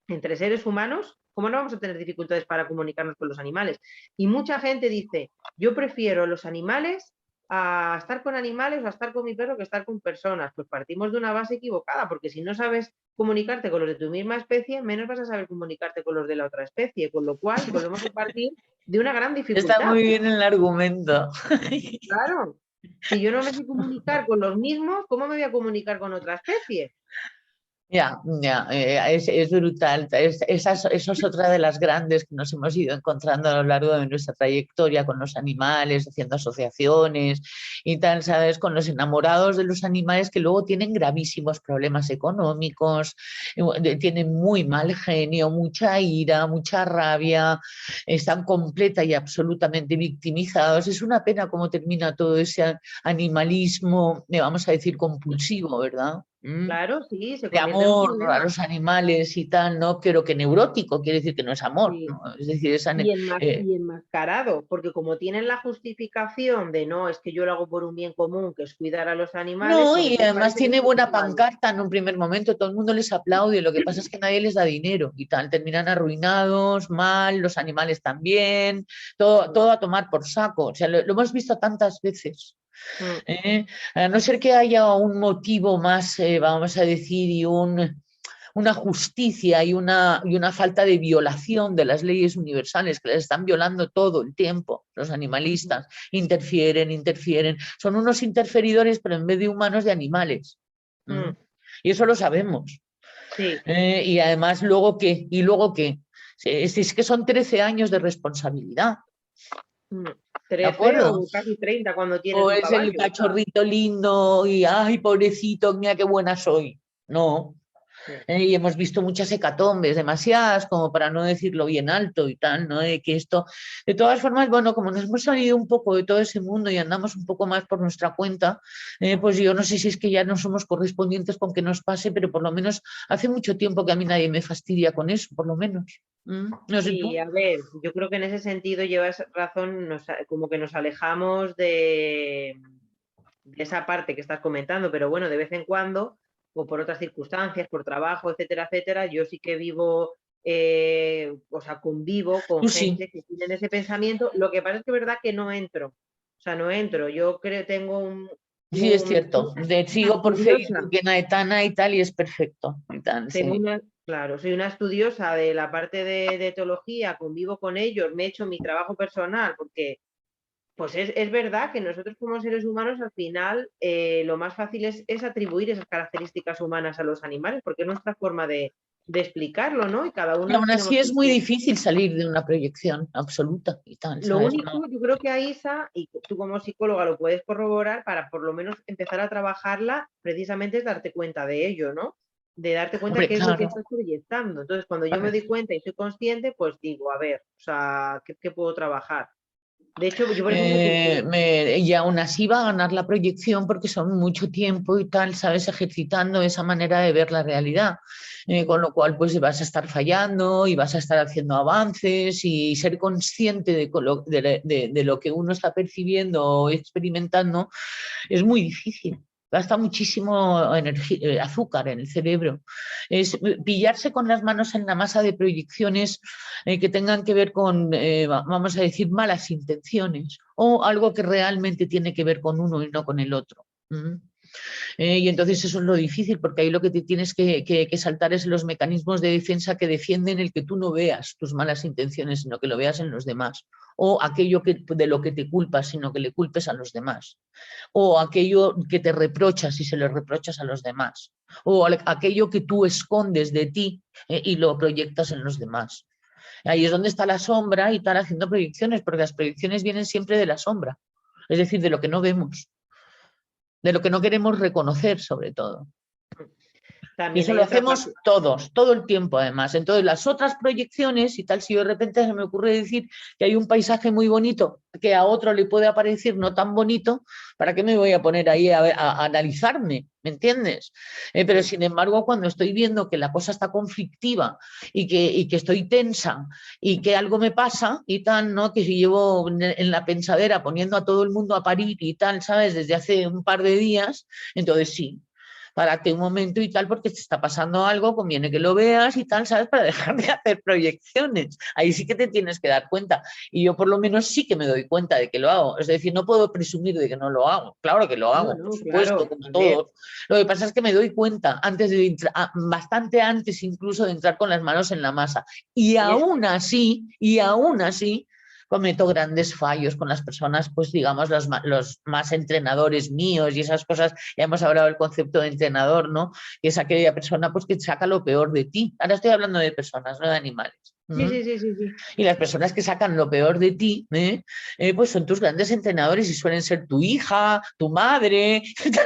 entre seres humanos, ¿cómo no vamos a tener dificultades para comunicarnos con los animales? Y mucha gente dice, yo prefiero los animales a estar con animales o a estar con mi perro que estar con personas. Pues partimos de una base equivocada, porque si no sabes comunicarte con los de tu misma especie, menos vas a saber comunicarte con los de la otra especie, con lo cual volvemos a partir de una gran dificultad. Está muy bien el argumento. Claro, si yo no me sé comunicar con los mismos, ¿cómo me voy a comunicar con otra especie? Ya, es brutal. Esa es otra de las grandes que nos hemos ido encontrando a lo largo de nuestra trayectoria con los animales, haciendo asociaciones y tal, ¿sabes? Con los enamorados de los animales que luego tienen gravísimos problemas económicos, tienen muy mal genio, mucha ira, mucha rabia, están completa y absolutamente victimizados. Es una pena cómo termina todo ese animalismo, vamos a decir, compulsivo, ¿verdad? Claro, sí, se De convierte en un amor a problema. los animales y tal, ¿no? Pero que neurótico quiere decir que no es amor, Sí. ¿no? Es decir, Y enmascarado, porque como tienen la justificación de no, es que yo lo hago por un bien común, que es cuidar a los animales, no, pues y entonces además parece que tiene esto buena es malo. pancarta en un primer momento, todo el mundo les aplaude, lo que pasa es que nadie les da dinero y tal, terminan arruinados, mal, los animales también, todo a tomar por saco, o sea, lo hemos visto tantas veces. A no ser que haya un motivo más, vamos a decir, y una justicia y una falta de violación de las leyes universales, que les están violando todo el tiempo, los animalistas, interfieren, son unos interferidores, pero en vez de humanos, de animales. Y eso lo sabemos. Sí. Y además, ¿luego qué? ¿Y luego qué? Es que son 13 años de responsabilidad. 13 o casi 30 cuando tienes O un es el caballo. cachorrito lindo y, ay, pobrecito, mira qué buena soy. No. Y hemos visto muchas hecatombes, demasiadas, como para no decirlo bien alto y tal, ¿no? Que esto, de todas formas, bueno, como nos hemos salido un poco de todo ese mundo y andamos un poco más por nuestra cuenta, pues yo no sé si es que ya no somos correspondientes con que nos pase, pero por lo menos hace mucho tiempo que a mí nadie me fastidia con eso, por lo menos. No sé tú. Sí, a ver, yo creo que en ese sentido llevas razón, como que nos alejamos de esa parte que estás comentando, pero bueno, de vez en cuando, o por otras circunstancias, por trabajo, etcétera, etcétera, yo sí que vivo, o sea, convivo con Tú sí. gente que tiene ese pensamiento. Lo que pasa es que es verdad que no entro, o sea, no entro. Yo creo, Sí, es cierto. una Sigo por estudiosa. Facebook en Aetana y tal, y es perfecto. Y tal, sí. Claro, soy una estudiosa de la parte de teología, convivo con ellos, me he hecho mi trabajo personal, porque pues es verdad que nosotros como seres humanos al final lo más fácil es atribuir esas características humanas a los animales, porque es nuestra forma de explicarlo, ¿no? Y cada Y uno aún tenemos así es muy difícil salir de una proyección absoluta y tal, Lo ¿sabes? único, yo creo que a Isa, y tú como psicóloga lo puedes corroborar, para por lo menos empezar a trabajarla, precisamente es darte cuenta de ello, ¿no? De darte cuenta Hombre, qué es lo que claro. estás proyectando. Entonces, cuando yo me doy cuenta y soy consciente, pues digo, a ver, o sea, ¿qué puedo trabajar? De hecho, yo, por ejemplo, Y aún así va a ganar la proyección porque son mucho tiempo y tal, ¿sabes? Ejercitando esa manera de ver la realidad. Con lo cual, pues vas a estar fallando y vas a estar haciendo avances y ser consciente de lo que uno está percibiendo o experimentando es muy difícil. Gasta muchísimo azúcar en el cerebro. Es pillarse con las manos en la masa de proyecciones que tengan que ver con, vamos a decir, malas intenciones o algo que realmente tiene que ver con uno y no con el otro. Y entonces eso es lo difícil, porque ahí lo que te tienes que saltar es los mecanismos de defensa que defienden el que tú no veas tus malas intenciones, sino que lo veas en los demás. O aquello de lo que te culpas, sino que le culpes a los demás. O aquello que te reprochas y se lo reprochas a los demás. O aquello que tú escondes de ti y lo proyectas en los demás. Ahí es donde está la sombra y estar haciendo proyecciones, porque las proyecciones vienen siempre de la sombra, es decir, de lo que no vemos, de lo que no queremos reconocer sobre todo. Y También eso hay lo otra hacemos parte. todos, todo el tiempo además. Entonces las otras proyecciones y tal, si de repente se me ocurre decir que hay un paisaje muy bonito que a otro le puede parecer no tan bonito, ¿para qué me voy a poner ahí a analizarme? ¿Me entiendes? Pero sin embargo, cuando estoy viendo que la cosa está conflictiva y que estoy tensa y que algo me pasa y tal, ¿no? Que si llevo en la pensadera poniendo a todo el mundo a parir y tal, ¿sabes? Desde hace un par de días, entonces sí, párate un momento y tal, porque te está pasando algo, conviene que lo veas y tal, ¿sabes? Para dejar de hacer proyecciones. Ahí sí que te tienes que dar cuenta. Y yo por lo menos sí que me doy cuenta de que lo hago. Es decir, no puedo presumir de que no lo hago. Claro que lo No, hago, por no, supuesto, claro, como a ver. todos. Lo que pasa es que me doy cuenta antes de bastante antes incluso de entrar con las manos en la masa. Y es Y aún así, cometo grandes fallos con las personas, pues digamos, los más entrenadores míos y esas cosas. Ya hemos hablado del concepto de entrenador, ¿no? Que es aquella persona pues, que saca lo peor de ti. Ahora estoy hablando de personas, no de animales. sí, sí, sí, sí, sí. Y las personas que sacan lo peor de ti, pues son tus grandes entrenadores y suelen ser tu hija, tu madre,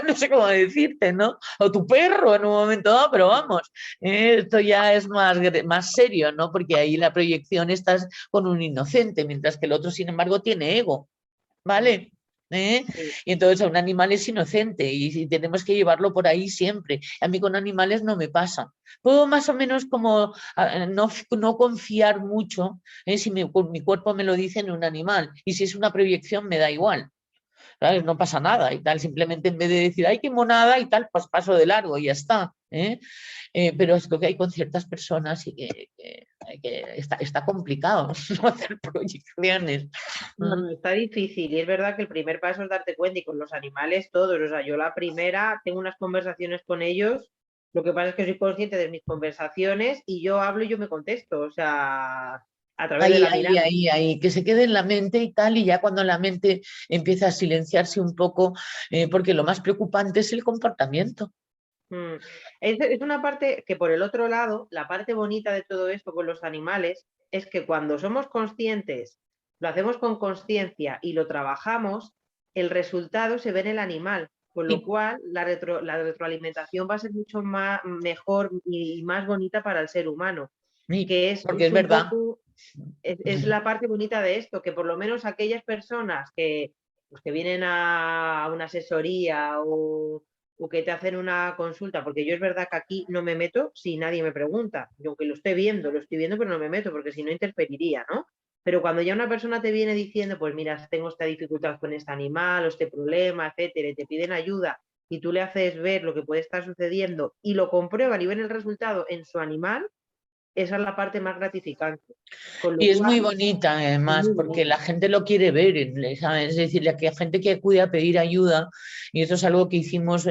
no sé cómo decirte, ¿no? O tu perro en un momento dado, pero vamos, esto ya es más serio, ¿no? Porque ahí la proyección estás con un inocente, mientras que el otro, sin embargo, tiene ego. ¿Vale? ¿Eh? Sí. Y entonces un animal es inocente y tenemos que llevarlo por ahí siempre. A mí con animales no me pasa. Puedo más o menos como no confiar mucho si mi cuerpo me lo dice en un animal y si es una proyección me da igual. ¿Sabes? No pasa nada y tal, simplemente en vez de decir, ay, qué monada y tal, pues paso de largo y ya está. Pero es lo que hay con ciertas personas y que está complicado no hacer proyecciones. No, no, está difícil y es verdad que el primer paso es darte cuenta y con los animales todos, o sea, yo la primera tengo unas conversaciones con ellos, lo que pasa es que soy consciente de mis conversaciones y yo hablo y yo me contesto, o sea, a través de Ahí, la ahí, mirada. ahí, ahí, que se quede en la mente y tal, y ya cuando la mente empieza a silenciarse un poco, porque lo más preocupante es el comportamiento. Mm. Es una parte que por el otro lado, la parte bonita de todo esto con los animales es que cuando somos conscientes, lo hacemos con conciencia y lo trabajamos, el resultado se ve en el animal, con lo Sí, cual la retroalimentación va a ser mucho más, mejor y más bonita para el ser humano, sí, que porque es es un verdad. poco, es la parte bonita de esto, que por lo menos aquellas personas que, pues, que vienen a una asesoría o que te hacen una consulta, porque yo es verdad que aquí no me meto si nadie me pregunta. Yo aunque lo estoy viendo, pero no me meto, porque si no interferiría, ¿no? Pero cuando ya una persona te viene diciendo, pues mira, tengo esta dificultad con este animal o este problema, etcétera, y te piden ayuda y tú le haces ver lo que puede estar sucediendo y lo comprueban y ven el resultado en su animal, esa es la parte más gratificante. Con lo Y es muy cual, bonita, es además, muy porque la bonito. gente lo quiere ver, ¿sabes? Es decir, la gente que acude a pedir ayuda, y eso es algo que hicimos,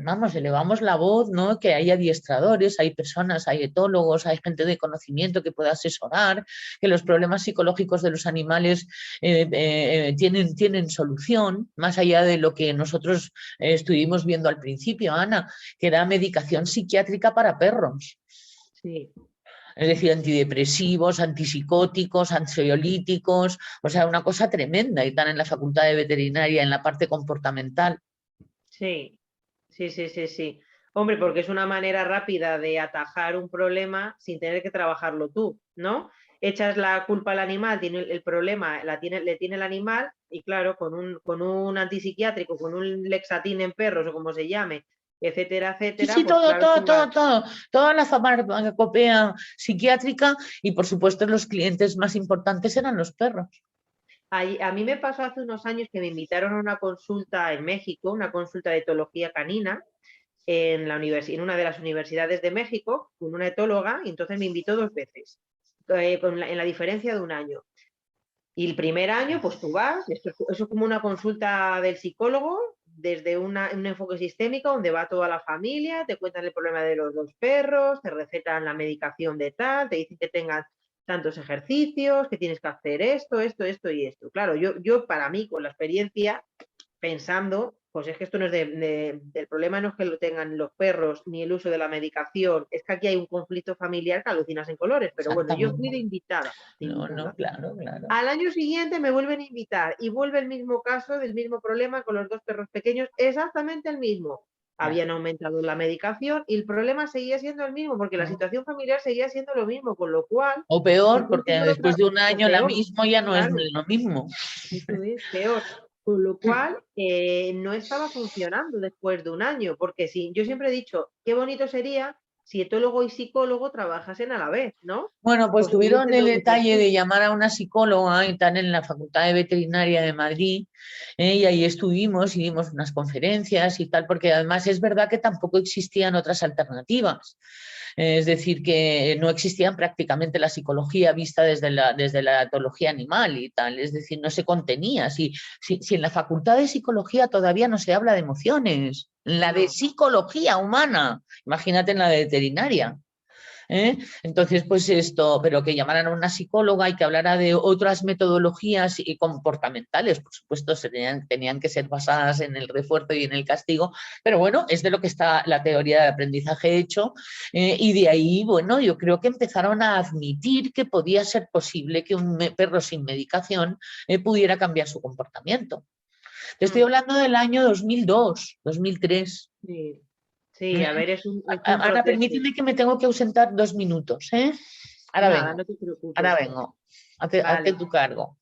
vamos, elevamos la voz, ¿no? Que hay adiestradores, hay personas, hay etólogos, hay gente de conocimiento que puede asesorar, que los problemas psicológicos de los animales tienen solución, más allá de lo que nosotros estuvimos viendo al principio, Ana, que era medicación psiquiátrica para perros. Sí. Es decir, antidepresivos, antipsicóticos, ansiolíticos, o sea, una cosa tremenda y están en la facultad de veterinaria, en la parte comportamental. Sí, sí, sí, sí, sí. Hombre, porque es una manera rápida de atajar un problema sin tener que trabajarlo tú, ¿no? Echas la culpa al animal, tiene el problema, le tiene el animal, y claro, con un antipsiquiátrico, con un Lexatin en perros o como se llame, etcétera, Sí, etcétera, sí, pues todo, claro, todo, todo, todo, toda la farmacopea psiquiátrica y por supuesto los clientes más importantes eran los perros. a mí me pasó hace unos años que me invitaron a una consulta en México, una consulta de etología canina, en una de las universidades de México, con una etóloga, y entonces me invitó 2 veces, en la diferencia de un año. Y el primer año, pues tú vas, eso es como una consulta del psicólogo, desde un enfoque sistémico, donde va toda la familia, te cuentan el problema de los 2 perros, te recetan la medicación de tal, te dicen que tengas tantos ejercicios, que tienes que hacer esto y esto. Claro, yo para mí, con la experiencia, pensando, pues es que esto no es del problema no es que lo tengan los perros ni el uso de la medicación, es que aquí hay un conflicto familiar que alucinas en colores, pero bueno, yo fui Exactamente. de No, invitada. no, claro, claro. Al año siguiente me vuelven a invitar y vuelve el mismo caso del mismo problema con los 2 perros pequeños, exactamente el mismo. habían aumentado la medicación y el problema seguía siendo el mismo, porque la situación familiar seguía siendo lo mismo, con lo cual... O peor, porque después de un año la peor, mismo ya no es claro, lo mismo. eso es peor. Con lo cual, no estaba funcionando después de un año, porque sí, yo siempre he dicho, qué bonito sería si etólogo y psicólogo trabajasen a la vez, ¿no? Bueno, pues Pues tuvieron hubiese el todo detalle de perfecto. llamar a una psicóloga y tal en la Facultad de Veterinaria de Madrid, y ahí estuvimos y dimos unas conferencias y tal, porque además es verdad que tampoco existían otras alternativas. Es decir, que no existían prácticamente la psicología vista desde la etología animal y tal, es decir, no se contenía. Si en la Facultad de Psicología todavía no se habla de emociones, la de No. psicología humana, imagínate en la de veterinaria. ¿eh? Entonces, pues esto, pero que llamaran a una psicóloga y que hablara de otras metodologías y comportamentales, por supuesto, tenían que ser basadas en el refuerzo y en el castigo, pero bueno, es de lo que está la teoría de aprendizaje hecho, y de ahí, bueno, yo creo que empezaron a admitir que podía ser posible que un perro sin medicación pudiera cambiar su comportamiento. Te estoy hablando del año 2002, 2003. Sí, sí, a ver, es un Ahora proceso. permíteme que me tengo que ausentar 2 minutos, ¿eh? Ahora Nada, vengo, no te ahora preocupes. vengo. Hazte Vale. tu cargo.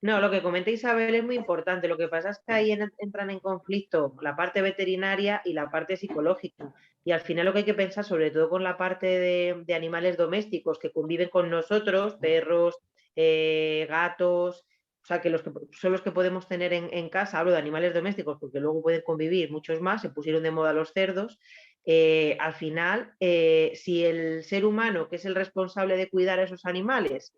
No, lo que comenta Isabel es muy importante. Lo que pasa es que ahí entran en conflicto la parte veterinaria y la parte psicológica. Y al final lo que hay que pensar, sobre todo con la parte de animales domésticos que conviven con nosotros, perros, gatos, o sea, que son los que podemos tener en casa. Hablo de animales domésticos porque luego pueden convivir muchos más. Se pusieron de moda los cerdos. Al final, si el ser humano, que es el responsable de cuidar a esos animales,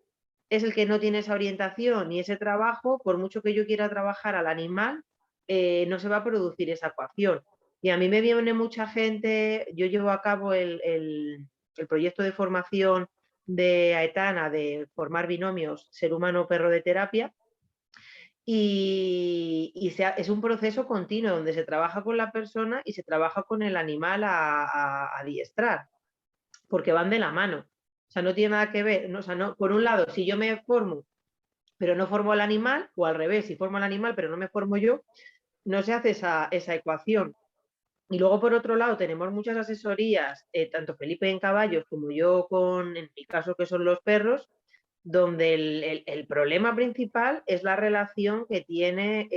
es el que no tiene esa orientación ni ese trabajo, por mucho que yo quiera trabajar al animal, no se va a producir esa ecuación. Y a mí me viene mucha gente, yo llevo a cabo el proyecto de formación de Aetana de formar binomios ser humano-perro de terapia, y es un proceso continuo donde se trabaja con la persona y se trabaja con el animal a adiestrar, porque van de la mano. O sea, no tiene nada que ver. No, o sea, no, por un lado, si yo me formo, pero no formo al animal, o al revés, si formo al animal, pero no me formo yo, no se hace esa ecuación. Y luego, por otro lado, tenemos muchas asesorías, tanto Felipe en caballos como yo en mi caso, que son los perros, donde el problema principal es la relación que tiene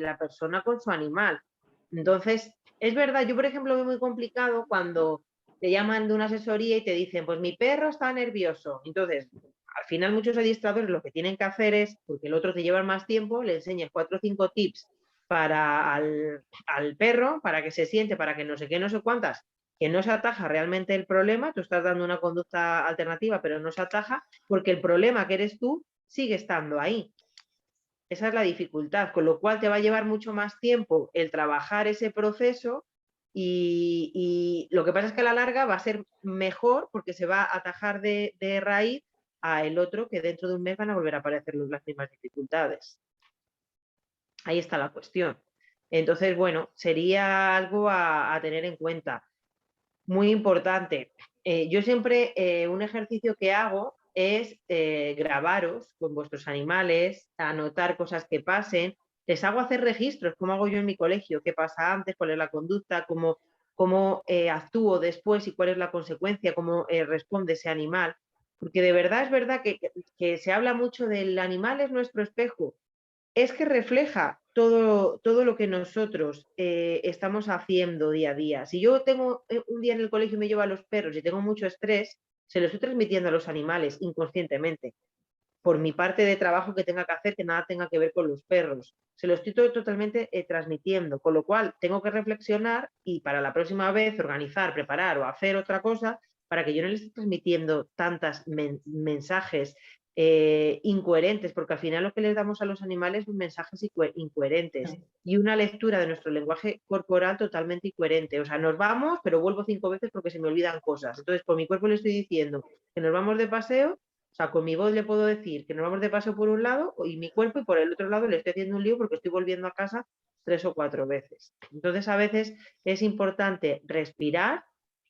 la persona con su animal. Entonces, es verdad, yo por ejemplo veo muy complicado cuando te llaman de una asesoría y te dicen, pues mi perro está nervioso. Entonces, al final muchos adiestradores lo que tienen que hacer es, porque el otro te lleva más tiempo, le enseñas 4 o 5 tips al perro, para que se siente, para que no sé qué, no sé cuántas, que no se ataja realmente el problema, tú estás dando una conducta alternativa, pero no se ataja, porque el problema que eres tú sigue estando ahí. Esa es la dificultad, con lo cual te va a llevar mucho más tiempo el trabajar ese proceso y lo que pasa es que a la larga va a ser mejor porque se va a atajar de raíz a el otro que dentro de un mes van a volver a aparecer las mismas dificultades. Ahí está la cuestión. Entonces, bueno, sería algo a tener en cuenta. Muy importante. Yo siempre, un ejercicio que hago es grabaros con vuestros animales, anotar cosas que pasen. Les hago hacer registros, como hago yo en mi colegio, qué pasa antes, cuál es la conducta, cómo actúo después y cuál es la consecuencia, cómo responde ese animal. Porque de verdad es verdad que se habla mucho del animal es nuestro espejo. Es que refleja todo lo que nosotros estamos haciendo día a día. Si yo tengo un día en el colegio y me llevo a los perros y tengo mucho estrés, se lo estoy transmitiendo a los animales inconscientemente, por mi parte de trabajo que tenga que hacer, que nada tenga que ver con los perros. Se lo estoy totalmente transmitiendo, con lo cual tengo que reflexionar y para la próxima vez organizar, preparar o hacer otra cosa para que yo no les esté transmitiendo tantos mensajes incoherentes, porque al final lo que les damos a los animales son mensajes incoherentes y una lectura de nuestro lenguaje corporal totalmente incoherente. O sea, nos vamos, pero vuelvo 5 veces porque se me olvidan cosas. Entonces, por mi cuerpo le estoy diciendo que nos vamos de paseo. O sea, con mi voz le puedo decir que nos vamos de paseo por un lado y mi cuerpo, y por el otro lado le estoy haciendo un lío porque estoy volviendo a casa 3 o 4 veces. Entonces, a veces es importante respirar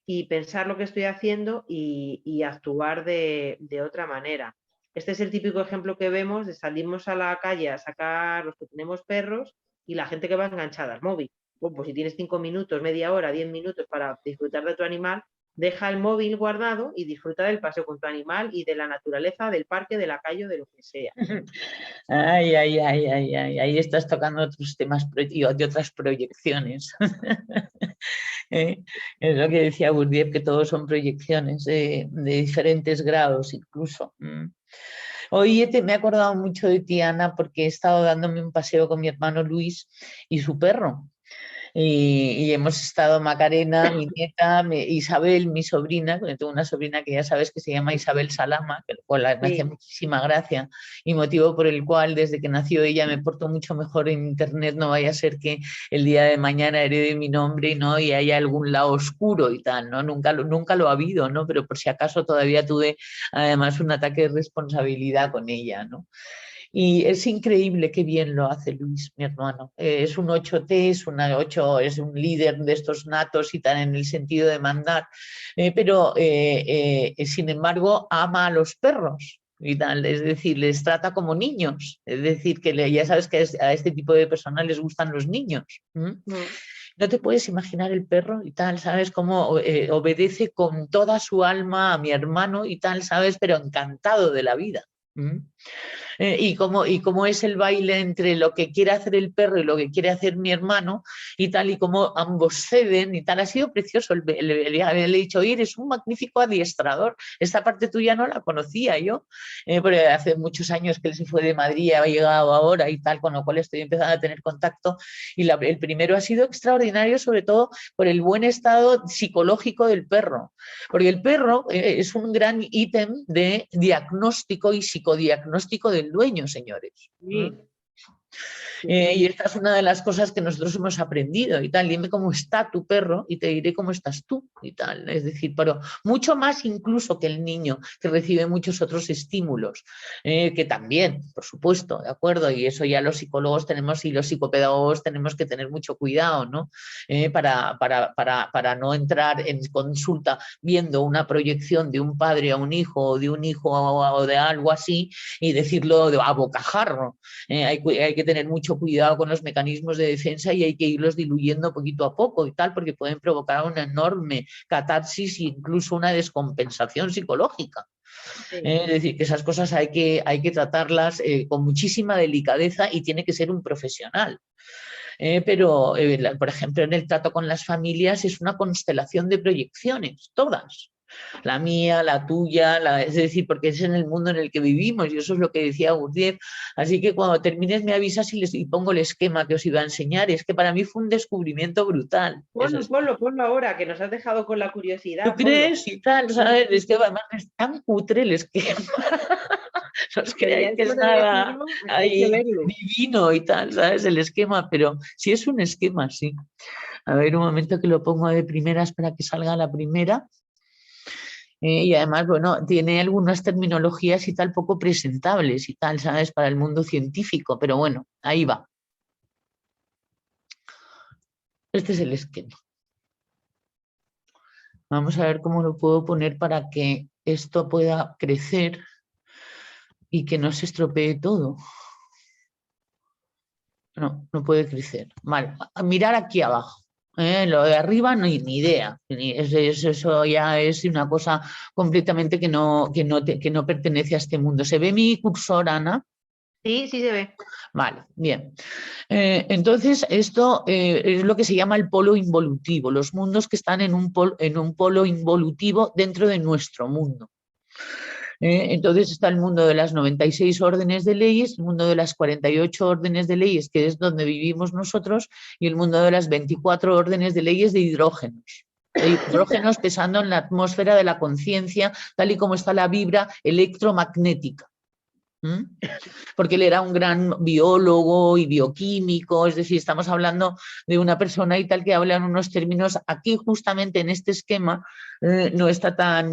y pensar lo que estoy haciendo y actuar de otra manera. Este es el típico ejemplo que vemos de salimos a la calle a sacar los que tenemos perros y la gente que va enganchada al móvil. pues si tienes 5 minutos, media hora, 10 minutos para disfrutar de tu animal, deja el móvil guardado y disfruta del paseo con tu animal y de la naturaleza, del parque, de la calle o de lo que sea. Ay, ay, ay, ay, ay, ahí estás tocando otros temas de otras proyecciones. Es lo que decía Gurdjieff, que todos son proyecciones de diferentes grados incluso. Hoy me he acordado mucho de ti, Ana, porque he estado dándome un paseo con mi hermano Luis y su perro. Y hemos estado Macarena, mi nieta, Isabel, mi sobrina, porque tengo una sobrina que ya sabes que se llama Isabel Salama, que me hace muchísima gracia, y motivo por el cual desde que nació ella me porto mucho mejor en internet, no vaya a ser que el día de mañana herede mi nombre, ¿no? Y haya algún lado oscuro y tal, ¿no? Nunca lo ha habido, ¿no? Pero por si acaso todavía tuve además un ataque de responsabilidad con ella, ¿no? Y es increíble qué bien lo hace Luis, mi hermano. Es un 8T, es un líder de estos natos y tal en el sentido de mandar, pero sin embargo ama a los perros y tal, es decir, les trata como niños, es decir, que ya sabes que a este tipo de personas les gustan los niños. No te puedes imaginar el perro y tal, ¿sabes? Cómo obedece con toda su alma a mi hermano y tal, ¿sabes? Pero encantado de la vida. Y cómo es el baile entre lo que quiere hacer el perro y lo que quiere hacer mi hermano y tal, y cómo ambos ceden y tal. Ha sido precioso. Le he dicho, oye, eres un magnífico adiestrador. Esta parte tuya no la conocía yo, porque hace muchos años que él se fue de Madrid, ha llegado ahora y tal, con lo cual estoy empezando a tener contacto. Y el primero ha sido extraordinario, sobre todo por el buen estado psicológico del perro, porque el perro es un gran ítem de diagnóstico y psicodiagnóstico del dueño, señores. Sí. Y esta es una de las cosas que nosotros hemos aprendido y tal. Dime cómo está tu perro y te diré cómo estás tú y tal. Es decir, pero mucho más incluso que el niño, que recibe muchos otros estímulos, que también, por supuesto, ¿de acuerdo? Y eso ya los psicólogos tenemos y los psicopedagogos tenemos que tener mucho cuidado, ¿no? Para no entrar en consulta viendo una proyección de un padre a un hijo o de un hijo o de algo así y decirlo a bocajarro. Hay que tener mucho cuidado con los mecanismos de defensa y hay que irlos diluyendo poquito a poco y tal, porque pueden provocar una enorme catarsis e incluso una descompensación psicológica. Es decir, que esas cosas hay que tratarlas con muchísima delicadeza y tiene que ser un profesional. Pero, por ejemplo, en el trato con las familias es una constelación de proyecciones, todas. La mía, la tuya, es decir, porque es en el mundo en el que vivimos y eso es lo que decía Gurdjieff. Así que cuando termines me avisas y pongo el esquema que os iba a enseñar. Es que para mí fue un descubrimiento brutal. Ponlo ahora, que nos has dejado con la curiosidad. ¿Tú crees? Y tal, ¿sabes? Es que además es tan cutre el esquema. No os creáis que es nada ahí divino y tal, ¿sabes? El esquema, pero sí es un esquema, sí. A ver, un momento que lo pongo de primeras para que salga la primera. Y además, bueno, tiene algunas terminologías y tal poco presentables y tal, ¿sabes? Para el mundo científico, pero bueno, ahí va. Este es el esquema. Vamos a ver cómo lo puedo poner para que esto pueda crecer y que no se estropee todo. No puede crecer. Vale, a mirar aquí abajo. Lo de arriba no hay ni idea. Eso ya es una cosa completamente que no pertenece a este mundo. ¿Se ve mi cursor, Ana? Sí, sí se ve. Vale, bien. Entonces, esto es lo que se llama el polo involutivo, los mundos que están en un polo involutivo dentro de nuestro mundo. Entonces está el mundo de las 96 órdenes de leyes, el mundo de las 48 órdenes de leyes, que es donde vivimos nosotros, y el mundo de las 24 órdenes de leyes de hidrógenos. De hidrógenos pesando en la atmósfera de la conciencia, tal y como está la vibra electromagnética. Porque él era un gran biólogo y bioquímico, es decir, estamos hablando de una persona y tal que habla en unos términos, aquí justamente en este esquema no está tan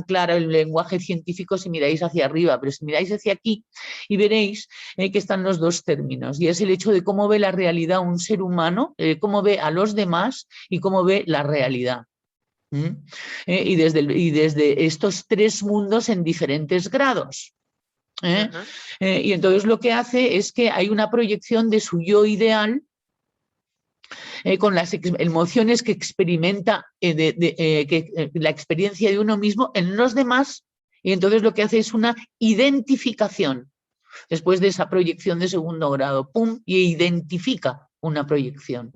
claro el lenguaje científico si miráis hacia arriba, pero si miráis hacia aquí y veréis que están los dos términos, y es el hecho de cómo ve la realidad un ser humano, cómo ve a los demás y cómo ve la realidad. Y desde estos tres mundos en diferentes grados. Y entonces lo que hace es que hay una proyección de su yo ideal con las emociones que experimenta, la experiencia de uno mismo en los demás, y entonces lo que hace es una identificación. Después de esa proyección de segundo grado, ¡pum!, y identifica una proyección.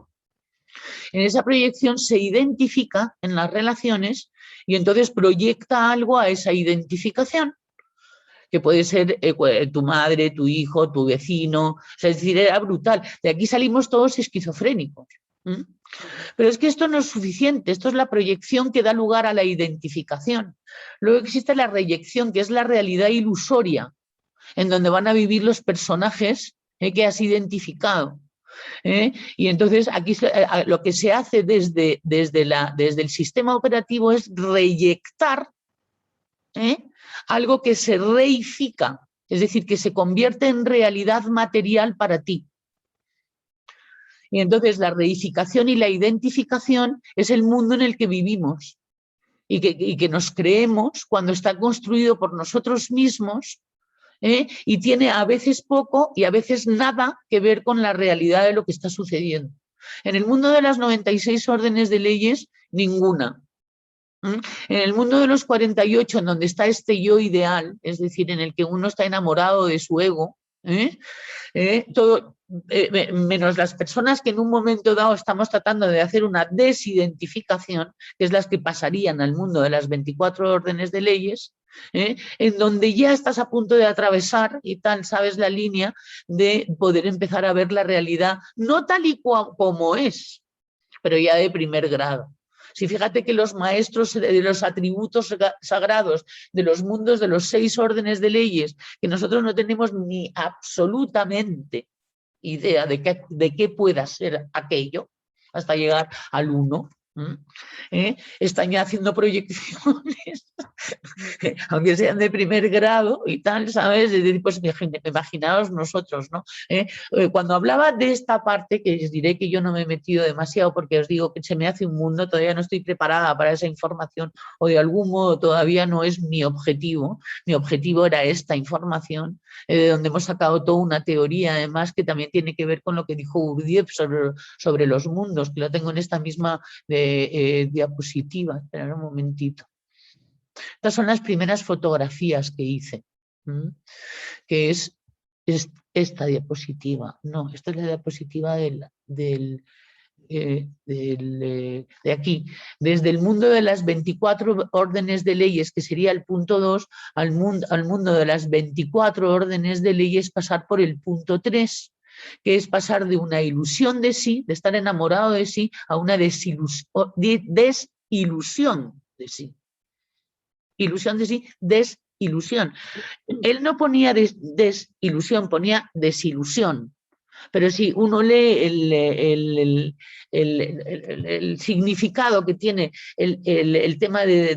En esa proyección se identifica en las relaciones y entonces proyecta algo a esa identificación, que puede ser tu madre, tu hijo, tu vecino. O sea, es decir, era brutal. De aquí salimos todos esquizofrénicos. Pero es que esto no es suficiente, esto es la proyección que da lugar a la identificación. Luego existe la reyección, que es la realidad ilusoria, en donde van a vivir los personajes que has identificado. Y entonces aquí lo que se hace desde el sistema operativo es reyectar algo que se reifica, es decir, que se convierte en realidad material para ti. Y entonces la reificación y la identificación es el mundo en el que vivimos y que nos creemos cuando está construido por nosotros mismos, y tiene a veces poco y a veces nada que ver con la realidad de lo que está sucediendo. En el mundo de las 96 órdenes de leyes, ninguna. En el mundo de los 48, en donde está este yo ideal, es decir, en el que uno está enamorado de su ego, todo, menos las personas que en un momento dado estamos tratando de hacer una desidentificación, que es las que pasarían al mundo de las 24 órdenes de leyes, en donde ya estás a punto de atravesar y tal, sabes la línea de poder empezar a ver la realidad, no tal y como es, pero ya de primer grado. Si fíjate que los maestros de los atributos sagrados de los mundos de los 6 órdenes de leyes, que nosotros no tenemos ni absolutamente idea de qué pueda ser aquello, hasta llegar al 1, están ya haciendo proyecciones, aunque sean de primer grado y tal, ¿sabes? Pues imaginaos nosotros, ¿no? Cuando hablaba de esta parte, que os diré que yo no me he metido demasiado porque os digo que se me hace un mundo, todavía no estoy preparada para esa información o de algún modo todavía no es mi objetivo era esta información, de donde hemos sacado toda una teoría además que también tiene que ver con lo que dijo Gurdjieff sobre los mundos, que lo tengo en esta misma diapositiva. Esperad un momentito. Estas son las primeras fotografías que hice, que es esta diapositiva. No, esta es la diapositiva de aquí. Desde el mundo de las 24 órdenes de leyes, que sería el punto 2, al mundo de las 24 órdenes de leyes, pasar por el punto 3, que es pasar de una ilusión de sí, de estar enamorado de sí, a una desilusión de sí. Ilusión de sí, desilusión. Él no ponía desilusión, ponía desilusión. Pero si uno lee el significado que tiene el tema de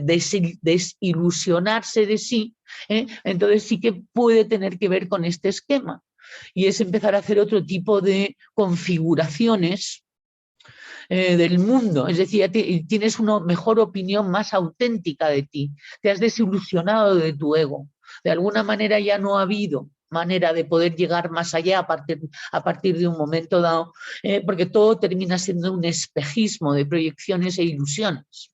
desilusionarse de sí, entonces sí que puede tener que ver con este esquema. Y es empezar a hacer otro tipo de configuraciones del mundo, es decir, tienes una mejor opinión más auténtica de ti, te has desilusionado de tu ego, de alguna manera ya no ha habido manera de poder llegar más allá a partir de un momento dado, porque todo termina siendo un espejismo de proyecciones e ilusiones,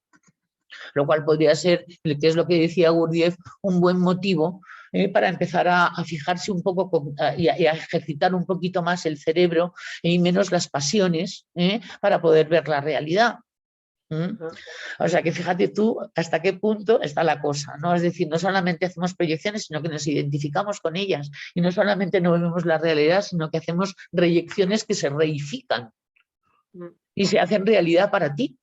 lo cual podría ser, que es lo que decía Gurdjieff, un buen motivo para empezar a fijarse un poco y a ejercitar un poquito más el cerebro y menos las pasiones, para poder ver la realidad. O sea que fíjate tú hasta qué punto está la cosa, ¿no? Es decir, no solamente hacemos proyecciones, sino que nos identificamos con ellas, y no solamente no vemos la realidad, sino que hacemos reyecciones que se reifican y se hacen realidad para ti.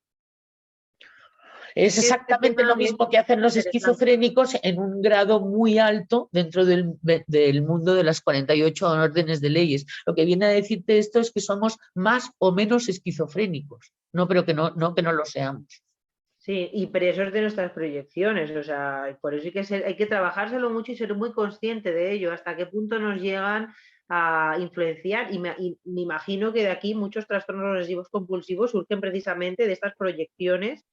Es exactamente lo mismo que hacen los esquizofrénicos en un grado muy alto dentro del mundo de las 48 órdenes de leyes. Lo que viene a decirte esto es que somos más o menos esquizofrénicos, no, pero que no lo seamos. Sí, y presos de nuestras proyecciones, o sea, por eso hay que trabajárselo mucho y ser muy consciente de ello, hasta qué punto nos llegan a influenciar, y me imagino que de aquí muchos trastornos obsesivos compulsivos surgen precisamente de estas proyecciones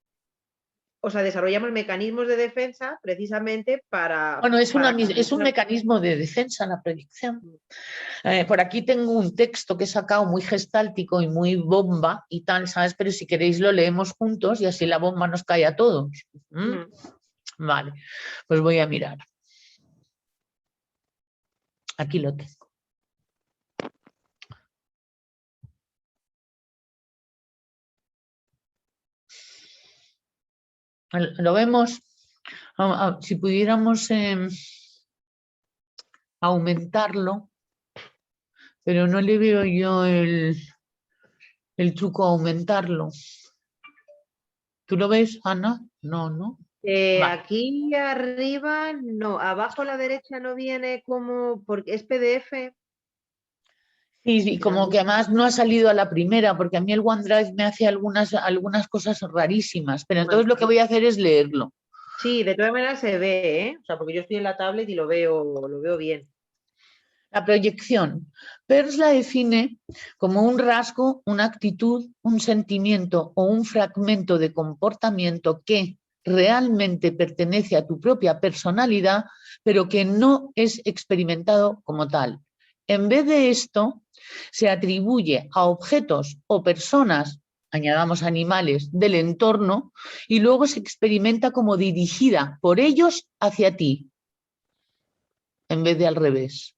o sea, desarrollamos mecanismos de defensa precisamente para... Bueno, es un para- mecanismo de defensa la proyección. Por aquí tengo un texto que he sacado muy gestáltico y muy bomba y tal, ¿sabes? Pero si queréis lo leemos juntos y así la bomba nos cae a todos. Vale, pues voy a mirar. Aquí lo tengo. Lo vemos. Si pudiéramos aumentarlo, pero no le veo yo el truco a aumentarlo. ¿Tú lo ves, Ana? No, ¿no? Vale. Aquí arriba, no, abajo a la derecha no viene como, porque es PDF. Sí, como que además no ha salido a la primera, porque a mí el OneDrive me hace algunas cosas rarísimas, pero entonces lo que voy a hacer es leerlo. Sí, de todas maneras se ve, ¿eh? O sea, porque yo estoy en la tablet y lo veo bien. La proyección. Peirce la define como un rasgo, una actitud, un sentimiento o un fragmento de comportamiento que realmente pertenece a tu propia personalidad, pero que no es experimentado como tal. En vez de esto, se atribuye a objetos o personas, añadamos animales, del entorno, y luego se experimenta como dirigida por ellos hacia ti, en vez de al revés.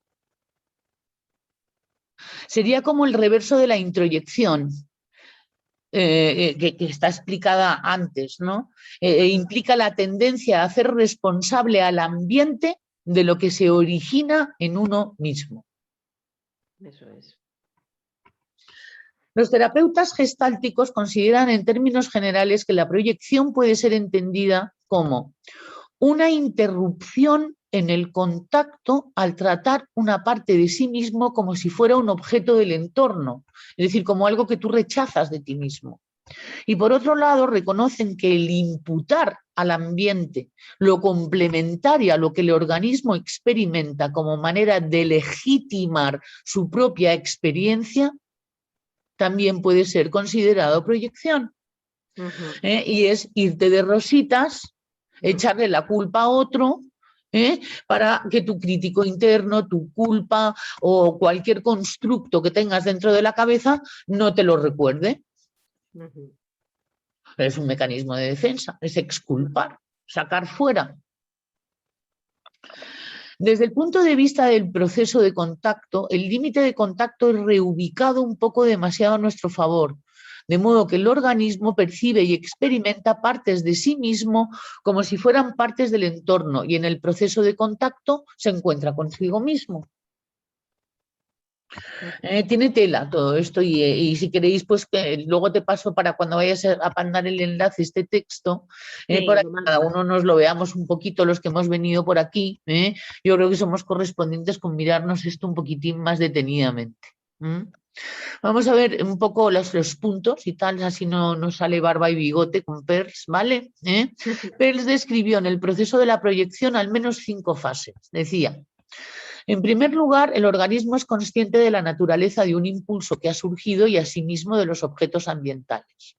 Sería como el reverso de la introyección, que está explicada antes, ¿no? Implica la tendencia a hacer responsable al ambiente de lo que se origina en uno mismo. Eso es. Los terapeutas gestálticos consideran en términos generales que la proyección puede ser entendida como una interrupción en el contacto al tratar una parte de sí mismo como si fuera un objeto del entorno, es decir, como algo que tú rechazas de ti mismo. Y por otro lado, reconocen que el imputar al ambiente lo complementario a lo que el organismo experimenta como manera de legitimar su propia experiencia también puede ser considerado proyección. Y es irte de rositas, echarle la culpa a otro, para que tu crítico interno, tu culpa o cualquier constructo que tengas dentro de la cabeza no te lo recuerde. Es un mecanismo de defensa, es exculpar, sacar fuera. Desde el punto de vista del proceso de contacto, el límite de contacto es reubicado un poco demasiado a nuestro favor, de modo que el organismo percibe y experimenta partes de sí mismo como si fueran partes del entorno y en el proceso de contacto se encuentra consigo mismo. Tiene tela todo esto y si queréis, pues luego te paso para cuando vayas a mandar el enlace este texto, Sí, para que cada uno nos lo veamos un poquito los que hemos venido por aquí. Yo creo que somos correspondientes con mirarnos esto un poquitín más detenidamente. Vamos a ver un poco los puntos y tal, así no nos sale barba y bigote con Peirce, ¿vale? Peirce describió en el proceso de la proyección al menos 5 fases. Decía: en primer lugar, el organismo es consciente de la naturaleza de un impulso que ha surgido y asimismo de los objetos ambientales.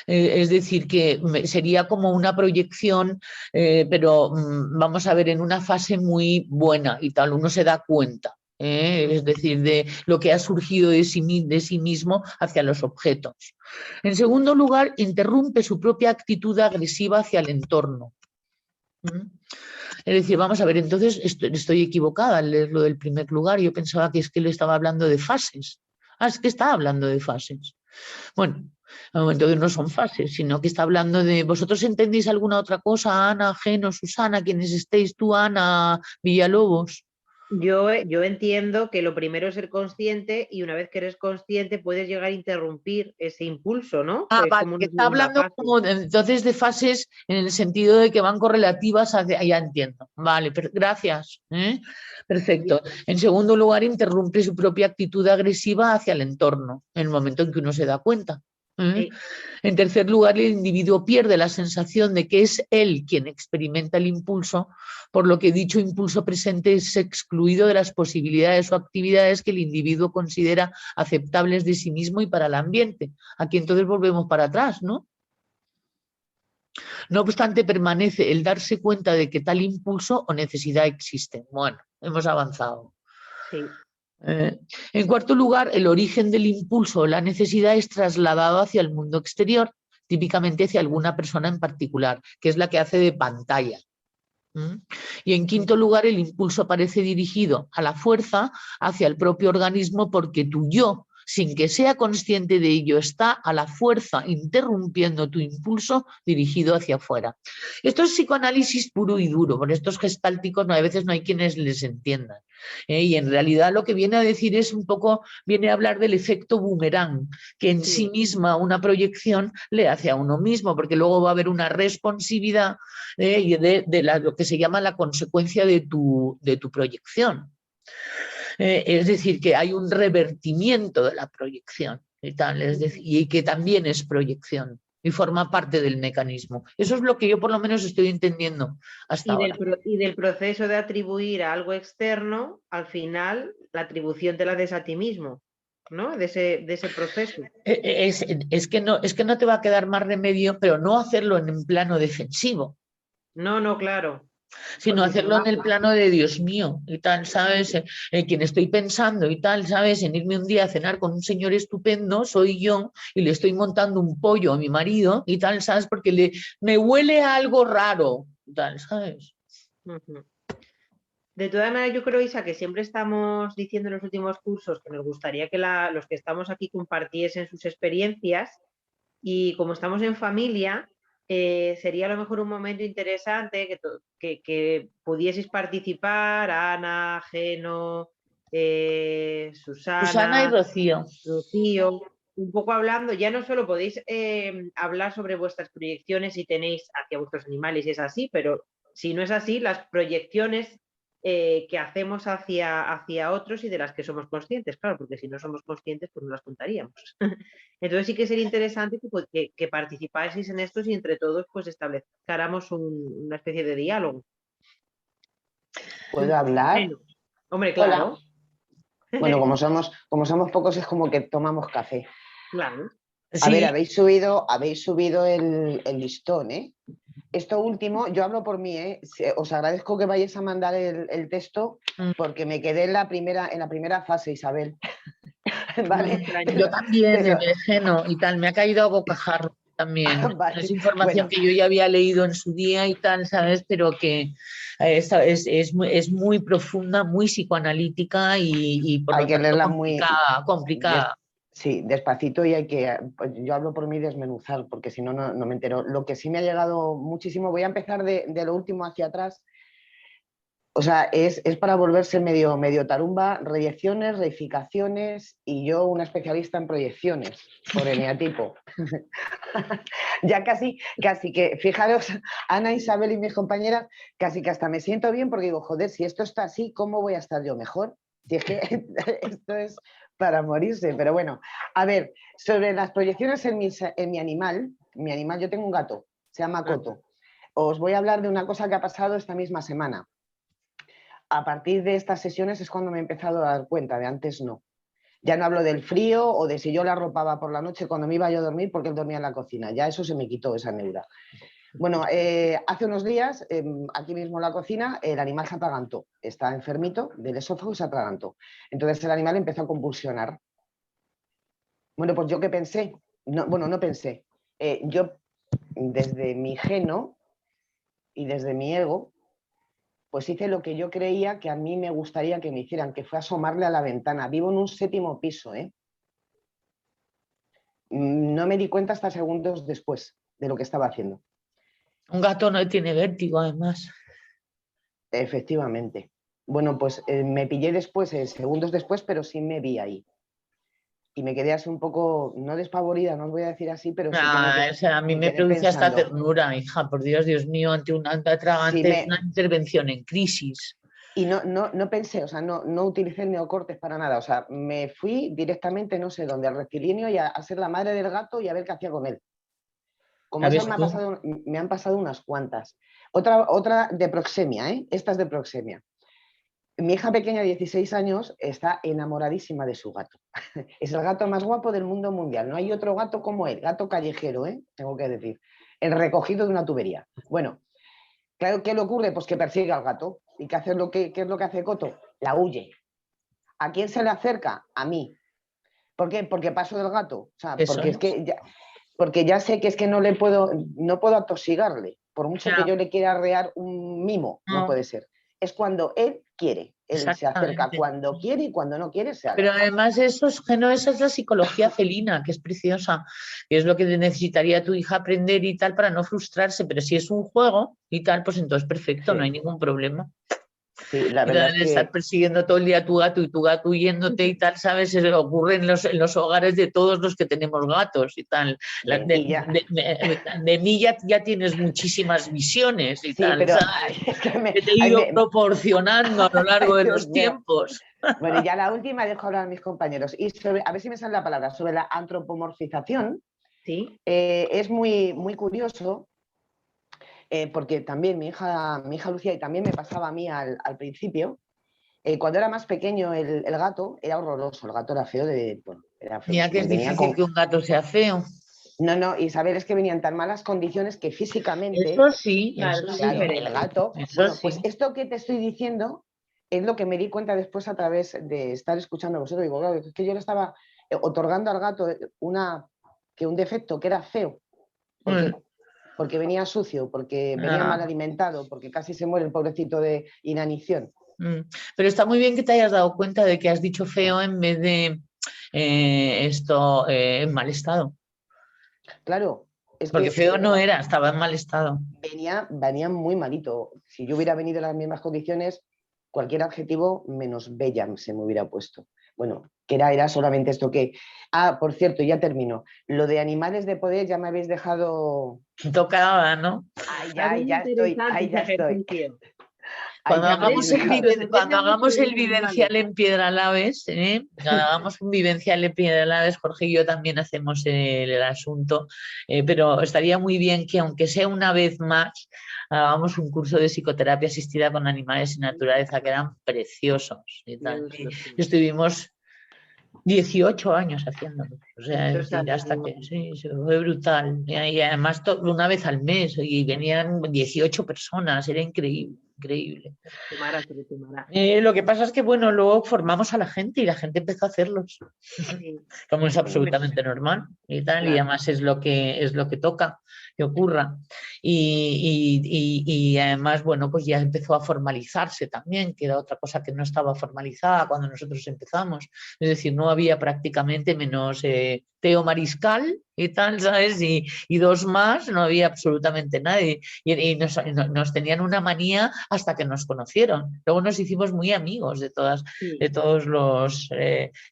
Es decir, que sería como una proyección, pero vamos a ver, en una fase muy buena y tal, uno se da cuenta. Es decir, de lo que ha surgido de sí mismo hacia los objetos. En segundo lugar, interrumpe su propia actitud agresiva hacia el entorno. Es decir, vamos a ver, entonces estoy equivocada al leerlo del primer lugar. Yo pensaba que es que le estaba hablando de fases. Es que está hablando de fases. Bueno, entonces no son fases, sino que está hablando de... ¿Vosotros entendéis alguna otra cosa, Ana, Geno, Susana, quienes estéis, tú, Ana, Villalobos? Yo entiendo que lo primero es ser consciente y una vez que eres consciente puedes llegar a interrumpir ese impulso, ¿no? Que es Vale, como que una está segunda hablando fase. como entonces de fases en el sentido de que van correlativas hacia... Ya entiendo. Vale, gracias. Perfecto. En segundo lugar, interrumpe su propia actitud agresiva hacia el entorno, en el momento en que uno se da cuenta. Sí. En tercer lugar, el individuo pierde la sensación de que es él quien experimenta el impulso, por lo que dicho impulso presente es excluido de las posibilidades o actividades que el individuo considera aceptables de sí mismo y para el ambiente. Aquí entonces volvemos para atrás, ¿no? No obstante, permanece el darse cuenta de que tal impulso o necesidad existe. Bueno, hemos avanzado. Sí. En cuarto lugar, el origen del impulso o la necesidad es trasladado hacia el mundo exterior, típicamente hacia alguna persona en particular, que es la que hace de pantalla. Y en quinto lugar, el impulso parece dirigido a la fuerza hacia el propio organismo porque tu yo, sin que sea consciente de ello, está a la fuerza interrumpiendo tu impulso dirigido hacia afuera. Esto es psicoanálisis puro y duro, por estos gestálticos a veces no hay quienes les entiendan. Y en realidad lo que viene a decir es un poco, viene a hablar del efecto boomerang, que en sí misma una proyección le hace a uno mismo, porque luego va a haber una responsividad de lo que se llama la consecuencia de tu proyección. Es decir, que hay un revertimiento de la proyección y tal, es decir, y que también es proyección y forma parte del mecanismo. Eso es lo que yo por lo menos estoy entendiendo hasta ahora. Y del proceso de atribuir a algo externo, al final, la atribución te la des a ti mismo, ¿no? De ese proceso. Es que no te va a quedar más remedio, pero no hacerlo en un plano defensivo. No, claro. Sino Porque si hacerlo no, en el plano de Dios mío y tal, ¿sabes? Quien estoy pensando y tal, ¿sabes? En irme un día a cenar con un señor estupendo, soy yo, y le estoy montando un pollo a mi marido y tal, ¿sabes? Porque me huele a algo raro, tal, ¿sabes? De todas maneras, yo creo, Isa, que siempre estamos diciendo en los últimos cursos que nos gustaría que los que estamos aquí compartiesen sus experiencias y como estamos en familia, sería a lo mejor un momento interesante que pudieseis participar, Ana, Geno, Susana y Susana, Rocío. Rocío, un poco hablando, ya no solo podéis hablar sobre vuestras proyecciones si tenéis hacia vuestros animales y es así, pero si no es así, las proyecciones que hacemos hacia otros y de las que somos conscientes, claro, porque si no somos conscientes, pues no las contaríamos. Entonces sí que sería interesante que participáis en estos y entre todos pues establezcáramos una especie de diálogo. ¿Puedo hablar? Hombre, Hola. claro. Bueno, como somos pocos, es como que tomamos café. Claro. A Sí. ver, habéis subido el listón, ¿eh? Esto último, yo hablo por mí, ¿eh? Os agradezco que vayáis a mandar el texto porque me quedé en la primera fase, Isabel. ¿Vale? Yo también, Geno y tal, me ha caído a bocajarro también. Vale. Es información Bueno, que yo ya había leído en su día y tal, ¿sabes? Pero que es muy profunda, muy psicoanalítica y por hay lo que tanto leerla muy complicada. sí, despacito y pues yo hablo por mí desmenuzar, porque si no, no me entero. Lo que sí me ha llegado muchísimo, voy a empezar de lo último hacia atrás. O sea, es para volverse medio tarumba, reyecciones, reificaciones y yo una especialista en proyecciones por eneatipo. Ya casi que, fijaros, Ana, Isabel y mis compañeras, casi que hasta me siento bien porque digo, joder, si esto está así, ¿cómo voy a estar yo mejor? Si es que esto es para morirse, pero bueno. A ver, sobre las proyecciones en mi animal, yo tengo un gato, se llama Coto. Os voy a hablar de una cosa que ha pasado esta misma semana. A partir de estas sesiones es cuando me he empezado a dar cuenta, de antes no. Ya no hablo del frío o de si yo la arropaba por la noche cuando me iba yo a dormir porque él dormía en la cocina. Ya eso se me quitó, esa neura. Bueno, hace unos días, aquí mismo en la cocina, el animal se atragantó. Está enfermito del esófago y se atragantó. Entonces el animal empezó a convulsionar. Bueno, pues yo qué pensé. No pensé. Yo, desde mi geno y desde mi ego, pues hice lo que yo creía que a mí me gustaría que me hicieran, que fue asomarle a la ventana. Vivo en un 7º piso, ¿eh? No me di cuenta hasta segundos después de lo que estaba haciendo. Un gato no tiene vértigo, además. Efectivamente. Bueno, pues me pillé después, segundos después, pero sí me vi ahí. Y me quedé así un poco, no despavorida, no os voy a decir así, pero sí que O sea, a mí me me quedé produce hasta pensando. ternura, hija, por Dios mío, ante un atragante es una intervención en crisis. Y no pensé, o sea, no utilicé el neocortes para nada, o sea, me fui directamente, no sé dónde, al rectilíneo y a ser la madre del gato y a ver qué hacía con él. Como esas me han pasado unas cuantas. Otra de proxemia, ¿eh? Esta es de proxemia. Mi hija pequeña de 16 años está enamoradísima de su gato. Es el gato más guapo del mundo mundial. No hay otro gato como él, gato callejero, ¿eh? Tengo que decir. el recogido de una tubería. Bueno, claro, ¿qué le ocurre? Pues que persigue al gato. ¿Y qué es lo que hace Coto? La huye. ¿A quién se le acerca? A mí. ¿Por qué? Porque paso del gato. O sea, porque es que porque ya sé que es que no puedo atosigarle. Por mucho que yo le quiera arrear un mimo, no puede ser. Es cuando él quiere. Él se acerca cuando quiere y cuando no quiere se aleja. Pero además esa es la psicología felina, que es preciosa, que es lo que necesitaría tu hija aprender y tal para no frustrarse. Pero si es un juego y tal, pues entonces perfecto, no hay ningún problema. Sí, la verdad es que... Estar persiguiendo todo el día a tu gato y tu gato huyéndote y tal, ¿sabes? Eso ocurre en los hogares de todos los que tenemos gatos y tal. De mí ya tienes muchísimas visiones y tal, pero, ¿sabes? Que te he ido proporcionando a lo largo de los tiempos. Bueno, y ya la última dejo hablar a mis compañeros. Y a ver si me sale la palabra, sobre la antropomorfización. Sí. Es muy, muy curioso. Porque también mi hija Lucía, y también me pasaba a mí al principio, cuando era más pequeño el gato era horroroso, el gato era feo, era feo. Mira que es difícil que un gato sea feo. No, Isabel, es que venía en tan malas condiciones que físicamente... Eso sí, claro, el gato... Eso bueno, sí. pues esto que te estoy diciendo es lo que me di cuenta después a través de estar escuchando a vosotros. Digo, claro, es que yo le estaba otorgando al gato un defecto que era feo. ¿Por qué? Porque venía sucio, porque venía mal alimentado, porque casi se muere el pobrecito de inanición. Pero está muy bien que te hayas dado cuenta de que has dicho feo en vez de en mal estado. Claro. Porque feo no era, estaba en mal estado. Venía muy malito. Si yo hubiera venido en las mismas condiciones, cualquier adjetivo menos bella se me hubiera puesto. Bueno, que era solamente esto que... por cierto, ya termino. Lo de animales de poder ya me habéis dejado... Tocaba, ¿no? Ya estoy. Cuando hagamos el vivencial en Piedralaves, cuando hagamos un vivencial en Piedralaves, Jorge y yo también hacemos el asunto, pero estaría muy bien que, aunque sea una vez más, hagamos un curso de psicoterapia asistida con animales y naturaleza, que eran preciosos y tal. Estuvimos 18 años haciéndolo, o sea, hasta que sí, fue brutal. Y además una vez al mes, y venían 18 personas, era increíble. Lo que pasa es que, bueno, luego formamos a la gente y la gente empezó a hacerlos, como es absolutamente normal y tal, y además es lo que toca que ocurra. Y además, bueno, pues ya empezó a formalizarse también, que era otra cosa que no estaba formalizada cuando nosotros empezamos. Es decir, no había prácticamente, menos Teo Mariscal y tal, ¿sabes? Y dos más, no había absolutamente nadie. Y nos tenían una manía hasta que nos conocieron. Luego nos hicimos muy amigos de todos los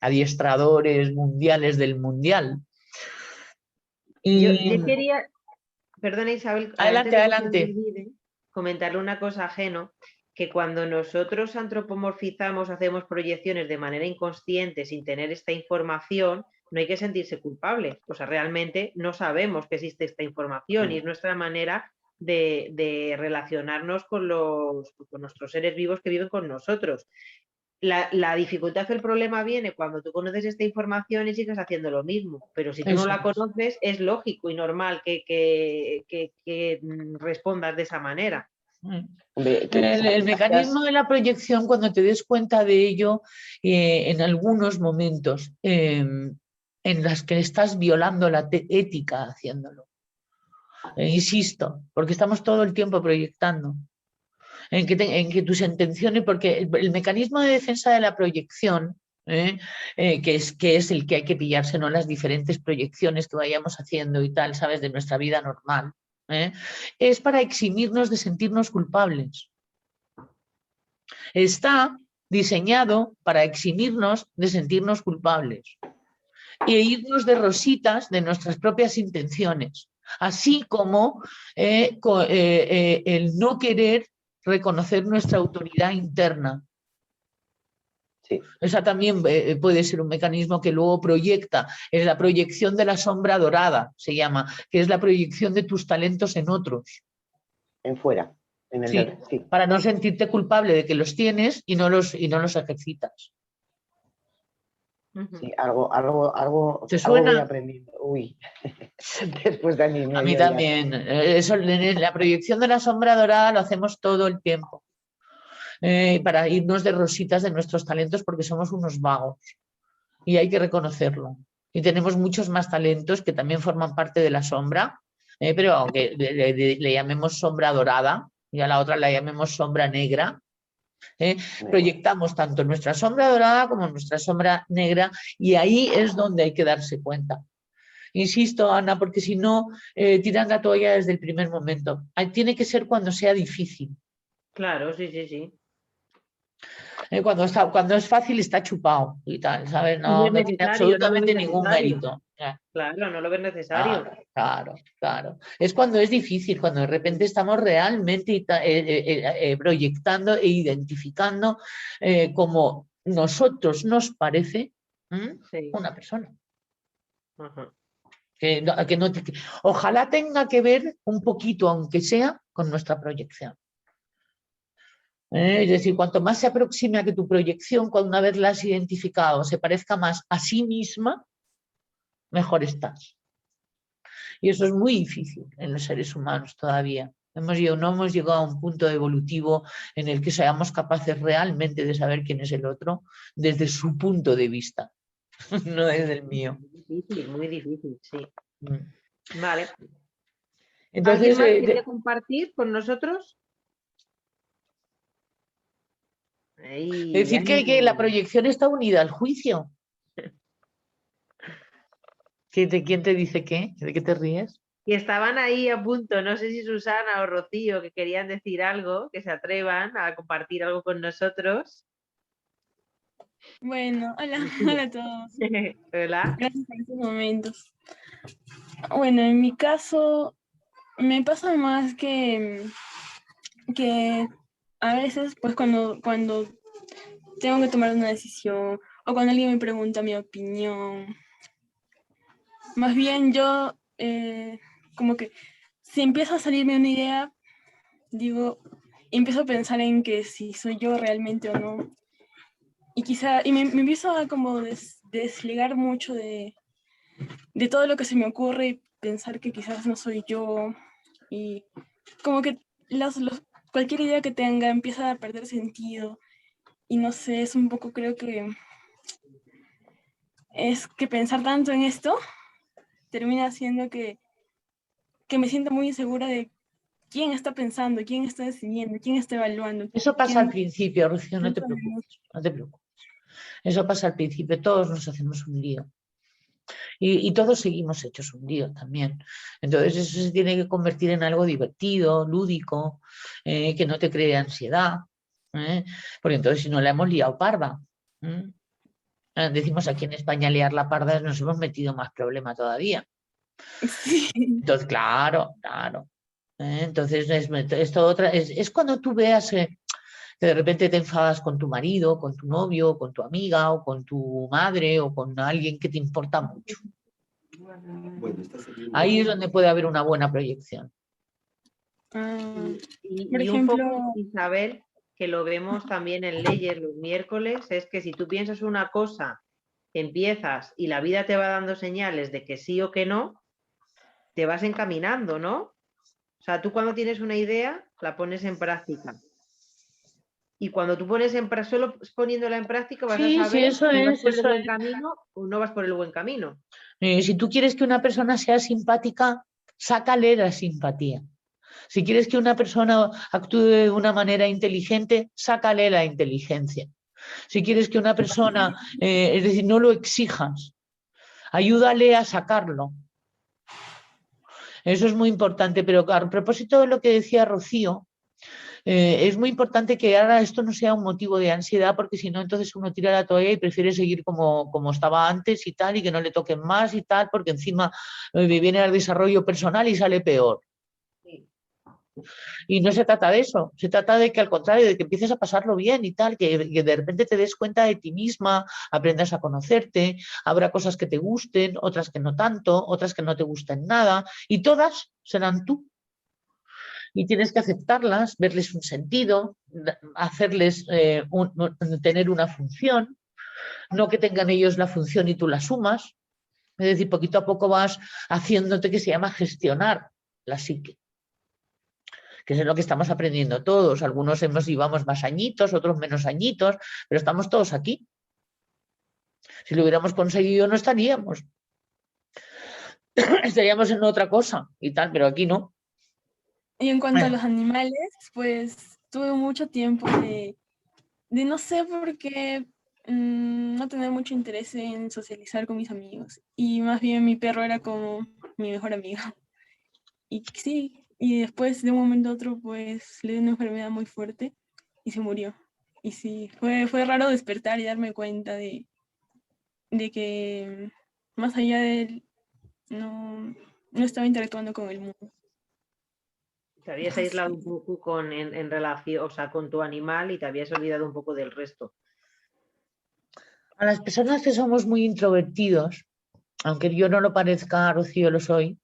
adiestradores mundiales del mundial. Yo quería, perdona Isabel, adelante. Comentarle una cosa ajeno, que cuando nosotros antropomorfizamos, hacemos proyecciones de manera inconsciente sin tener esta información, no hay que sentirse culpable. O sea, realmente no sabemos que existe esta información y es nuestra manera de relacionarnos con nuestros seres vivos que viven con nosotros. La dificultad del problema viene cuando tú conoces esta información y sigues haciendo lo mismo, pero si tú no la conoces, es lógico y normal que respondas de esa manera. El mecanismo de la proyección, cuando te des cuenta de ello, en algunos momentos en las que estás violando la ética haciéndolo. Insisto, porque estamos todo el tiempo proyectando. En que tus intenciones, porque el mecanismo de defensa de la proyección, que es el que hay que pillarse, no las diferentes proyecciones que vayamos haciendo y tal, ¿sabes? De nuestra vida normal, es para eximirnos de sentirnos culpables. Está diseñado para eximirnos de sentirnos culpables e irnos de rositas de nuestras propias intenciones, así como el no querer reconocer nuestra autoridad interna. Sí. Esa también puede ser un mecanismo que luego proyecta, es la proyección de la sombra dorada, se llama, que es la proyección de tus talentos en otros. En fuera. Sí. Para no sentirte culpable de que los tienes y no los ejercitas. Sí, algo ¿Te voy suena? aprendiendo. Uy, después de año y A mí medio ya. también. Eso, la proyección de la sombra dorada lo hacemos todo el tiempo. Para irnos de rositas de nuestros talentos porque somos unos vagos y hay que reconocerlo. Y tenemos muchos más talentos que también forman parte de la sombra, pero aunque le llamemos sombra dorada y a la otra la llamemos sombra negra, proyectamos tanto nuestra sombra dorada como nuestra sombra negra y ahí es donde hay que darse cuenta. Insisto, Ana, porque si no, tiran la toalla desde el primer momento. Tiene que ser cuando sea difícil. Claro, sí, sí, sí. Cuando es fácil está chupado y tal, ¿sabes? No No, es no tiene necesario, no lo absolutamente ves ningún necesario. mérito. Claro, no lo ves necesario. Claro. Es cuando es difícil, cuando de repente estamos realmente proyectando e identificando como nosotros nos parece Sí. una persona. Ajá. Ojalá tenga que ver un poquito, aunque sea, con nuestra proyección. Es decir, cuanto más se aproxime a que tu proyección, cuando una vez la has identificado, se parezca más a sí misma, mejor estás. Y eso es muy difícil en los seres humanos todavía. No hemos llegado a un punto evolutivo en el que seamos capaces realmente de saber quién es el otro desde su punto de vista, no desde el mío. Muy difícil, sí. Mm. Vale. Entonces, ¿Alguien más quiere compartir con nosotros? decir que la proyección está unida al juicio. ¿Quién te dice qué? ¿De qué te ríes? Y estaban ahí a punto, no sé si Susana o Rocío, que querían decir algo, que se atrevan a compartir algo con nosotros. Bueno, hola a todos. Hola. Gracias por estos momentos. Bueno, en mi caso me pasa más que a veces, pues cuando tengo que tomar una decisión o cuando alguien me pregunta mi opinión, más bien yo como que si empieza a salirme una idea, empiezo a pensar en que si soy yo realmente o no. Y me empiezo a como desligar mucho de todo lo que se me ocurre y pensar que quizás no soy yo. Y como que cualquier idea que tenga empieza a perder sentido. Y no sé, es un poco, creo que es que pensar tanto en esto termina haciendo que me sienta muy insegura de quién está pensando, quién está decidiendo, quién está evaluando. Eso pasa al principio, Rocío, no te preocupes, no te preocupes. Eso pasa al principio, todos nos hacemos un lío. Y todos seguimos hechos un lío también. Entonces eso se tiene que convertir en algo divertido, lúdico, que no te cree ansiedad. Porque entonces si no la hemos liado parda. Decimos aquí en España liar la parda, nos hemos metido más problema todavía. Sí. Entonces, claro. Entonces es cuando tú veas que de repente te enfadas con tu marido, con tu novio, con tu amiga o con tu madre o con alguien que te importa mucho. Ahí es donde puede haber una buena proyección. Por Y un ejemplo, poco, Isabel, que lo vemos también en Leyes los miércoles, es que si tú piensas una cosa, empiezas y la vida te va dando señales de que sí o que no, te vas encaminando, ¿no? O sea, tú cuando tienes una idea, la pones en práctica. Y cuando tú solo poniéndola en práctica vas a saber eso si vas es, por el eso buen es. camino o no vas por el buen camino. Si tú quieres que una persona sea simpática, sácale la simpatía. Si quieres que una persona actúe de una manera inteligente, sácale la inteligencia. Si quieres que una persona, es decir, no lo exijas, ayúdale a sacarlo. Eso es muy importante, pero a propósito de lo que decía Rocío, es muy importante que ahora esto no sea un motivo de ansiedad, porque si no, entonces uno tira la toalla y prefiere seguir como estaba antes y tal, y que no le toquen más y tal, porque encima viene el desarrollo personal y sale peor. Y no se trata de eso, se trata de que al contrario, de que empieces a pasarlo bien y tal, que de repente te des cuenta de ti misma, aprendas a conocerte, habrá cosas que te gusten, otras que no tanto, otras que no te gusten nada, y todas serán tú. Y tienes que aceptarlas, verles un sentido, hacerles tener una función, no que tengan ellos la función y tú la sumas. Es decir, poquito a poco vas haciéndote, que se llama gestionar la psique, que es lo que estamos aprendiendo todos. Algunos llevamos más añitos, otros menos añitos, pero estamos todos aquí. Si lo hubiéramos conseguido no estaríamos. Estaríamos en otra cosa y tal, pero aquí no. Y en cuanto a los animales, pues tuve mucho tiempo de no sé por qué no tener mucho interés en socializar con mis amigos. Y más bien mi perro era como mi mejor amigo. Y sí, y después de un momento a otro, pues le dio una enfermedad muy fuerte y se murió. Y sí, fue raro despertar y darme cuenta de que más allá de él, no estaba interactuando con el mundo. Te habías aislado un poco en relación, o sea, con tu animal y te habías olvidado un poco del resto. A las personas que somos muy introvertidos, aunque yo no lo parezca, Rocío, lo soy,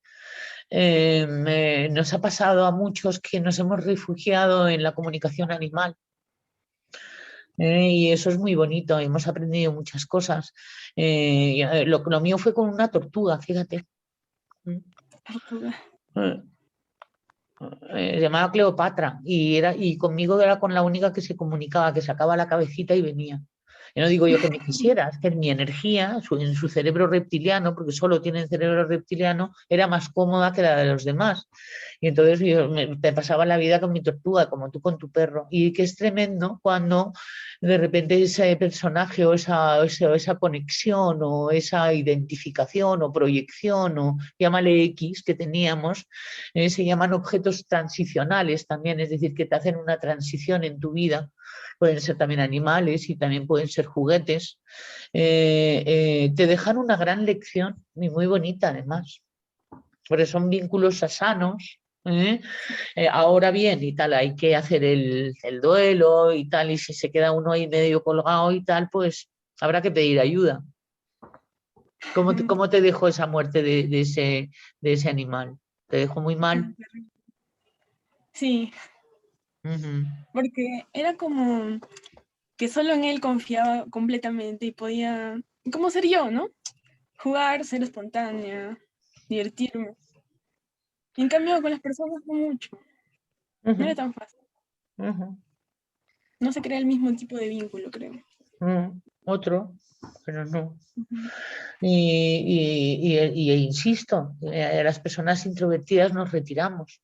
nos ha pasado a muchos que nos hemos refugiado en la comunicación animal. Y eso es muy bonito, hemos aprendido muchas cosas. Lo mío fue con una tortuga, fíjate. Tortuga. Se llamaba Cleopatra y conmigo era con la única que se comunicaba, que sacaba la cabecita y venía. Y no digo yo que me quisiera, es que mi energía en su cerebro reptiliano, porque solo tiene el cerebro reptiliano, era más cómoda que la de los demás. Y entonces yo te pasaba la vida con mi tortuga, como tú con tu perro. Y que es tremendo cuando de repente ese personaje o esa conexión o esa identificación o proyección o llámale X que teníamos, se llaman objetos transicionales también, es decir, que te hacen una transición en tu vida. Pueden ser también animales y también pueden ser juguetes. Te dejan una gran lección y muy bonita además, porque son vínculos sanos. Ahora bien y tal, hay que hacer el duelo y tal, y si se queda uno ahí medio colgado y tal, pues habrá que pedir ayuda. ¿Cómo te dejó esa muerte de ese animal? ¿Te dejó muy mal? Sí, porque era como que solo en él confiaba completamente y podía, como ser yo, ¿no? Jugar, ser espontánea, divertirme. Y en cambio con las personas no mucho. No era tan fácil. No se crea el mismo tipo de vínculo, creo. Otro, pero no. Y insisto, las personas introvertidas nos retiramos.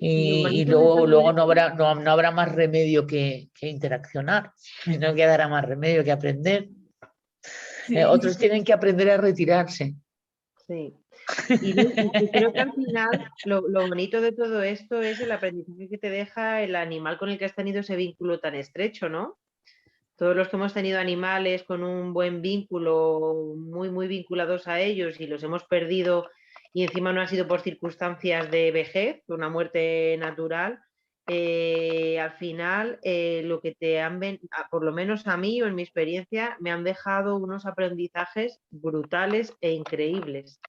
Y luego no habrá más remedio que interaccionar, no quedará más remedio que aprender. Sí. Otros tienen que aprender a retirarse. Sí. Y creo que al final lo bonito de todo esto es el aprendizaje que te deja el animal con el que has tenido ese vínculo tan estrecho, ¿no? Todos los que hemos tenido animales con un buen vínculo, muy, muy vinculados a ellos y los hemos perdido y encima no ha sido por circunstancias de vejez, una muerte natural, al final lo que te han, por lo menos a mí o en mi experiencia, me han dejado unos aprendizajes brutales e increíbles.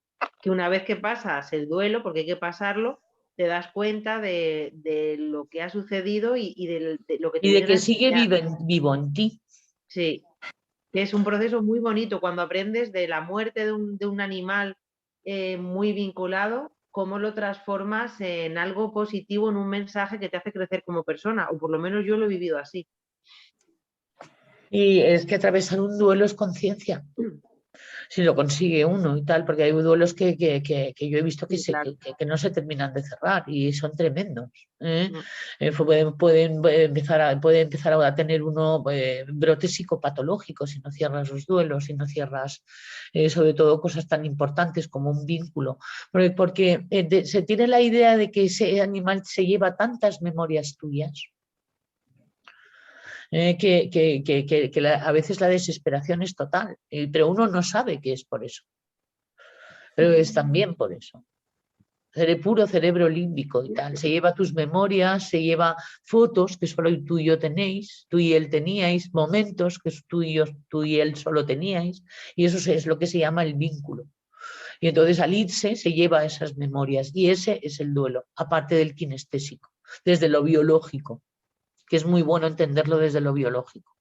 Que una vez que pasas el duelo, porque hay que pasarlo, te das cuenta de lo que ha sucedido y de lo que te Y de que sigue enseñar. vivo en ti. Sí, que es un proceso muy bonito cuando aprendes de la muerte de un animal muy vinculado, cómo lo transformas en algo positivo, en un mensaje que te hace crecer como persona, o por lo menos yo lo he vivido así. Y es que atravesar un duelo es conciencia. Si lo consigue uno y tal, porque hay duelos que yo he visto que, Sí, claro. que no se terminan de cerrar y son tremendos. Puede empezar a tener uno brotes psicopatológicos si no cierras los duelos, si no cierras sobre todo cosas tan importantes como un vínculo. Porque se tiene la idea de que ese animal se lleva tantas memorias tuyas. A veces la desesperación es total, pero uno no sabe que es por eso. Pero es también por eso. Puro cerebro límbico y tal. Se lleva tus memorias, se lleva fotos que solo tú y yo tenéis, tú y él teníais, momentos que tú y él solo teníais, y eso es lo que se llama el vínculo. Y entonces al irse se lleva esas memorias y ese es el duelo, aparte del kinestésico, desde lo biológico, que es muy bueno entenderlo desde lo biológico.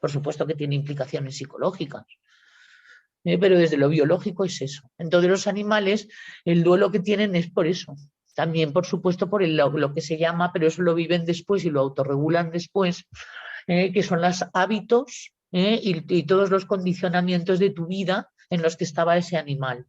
Por supuesto que tiene implicaciones psicológicas, pero desde lo biológico es eso. Entonces los animales, el duelo que tienen es por eso. También, por supuesto, por lo que se llama, pero eso lo viven después y lo autorregulan después, que son los hábitos y todos los condicionamientos de tu vida en los que estaba ese animal.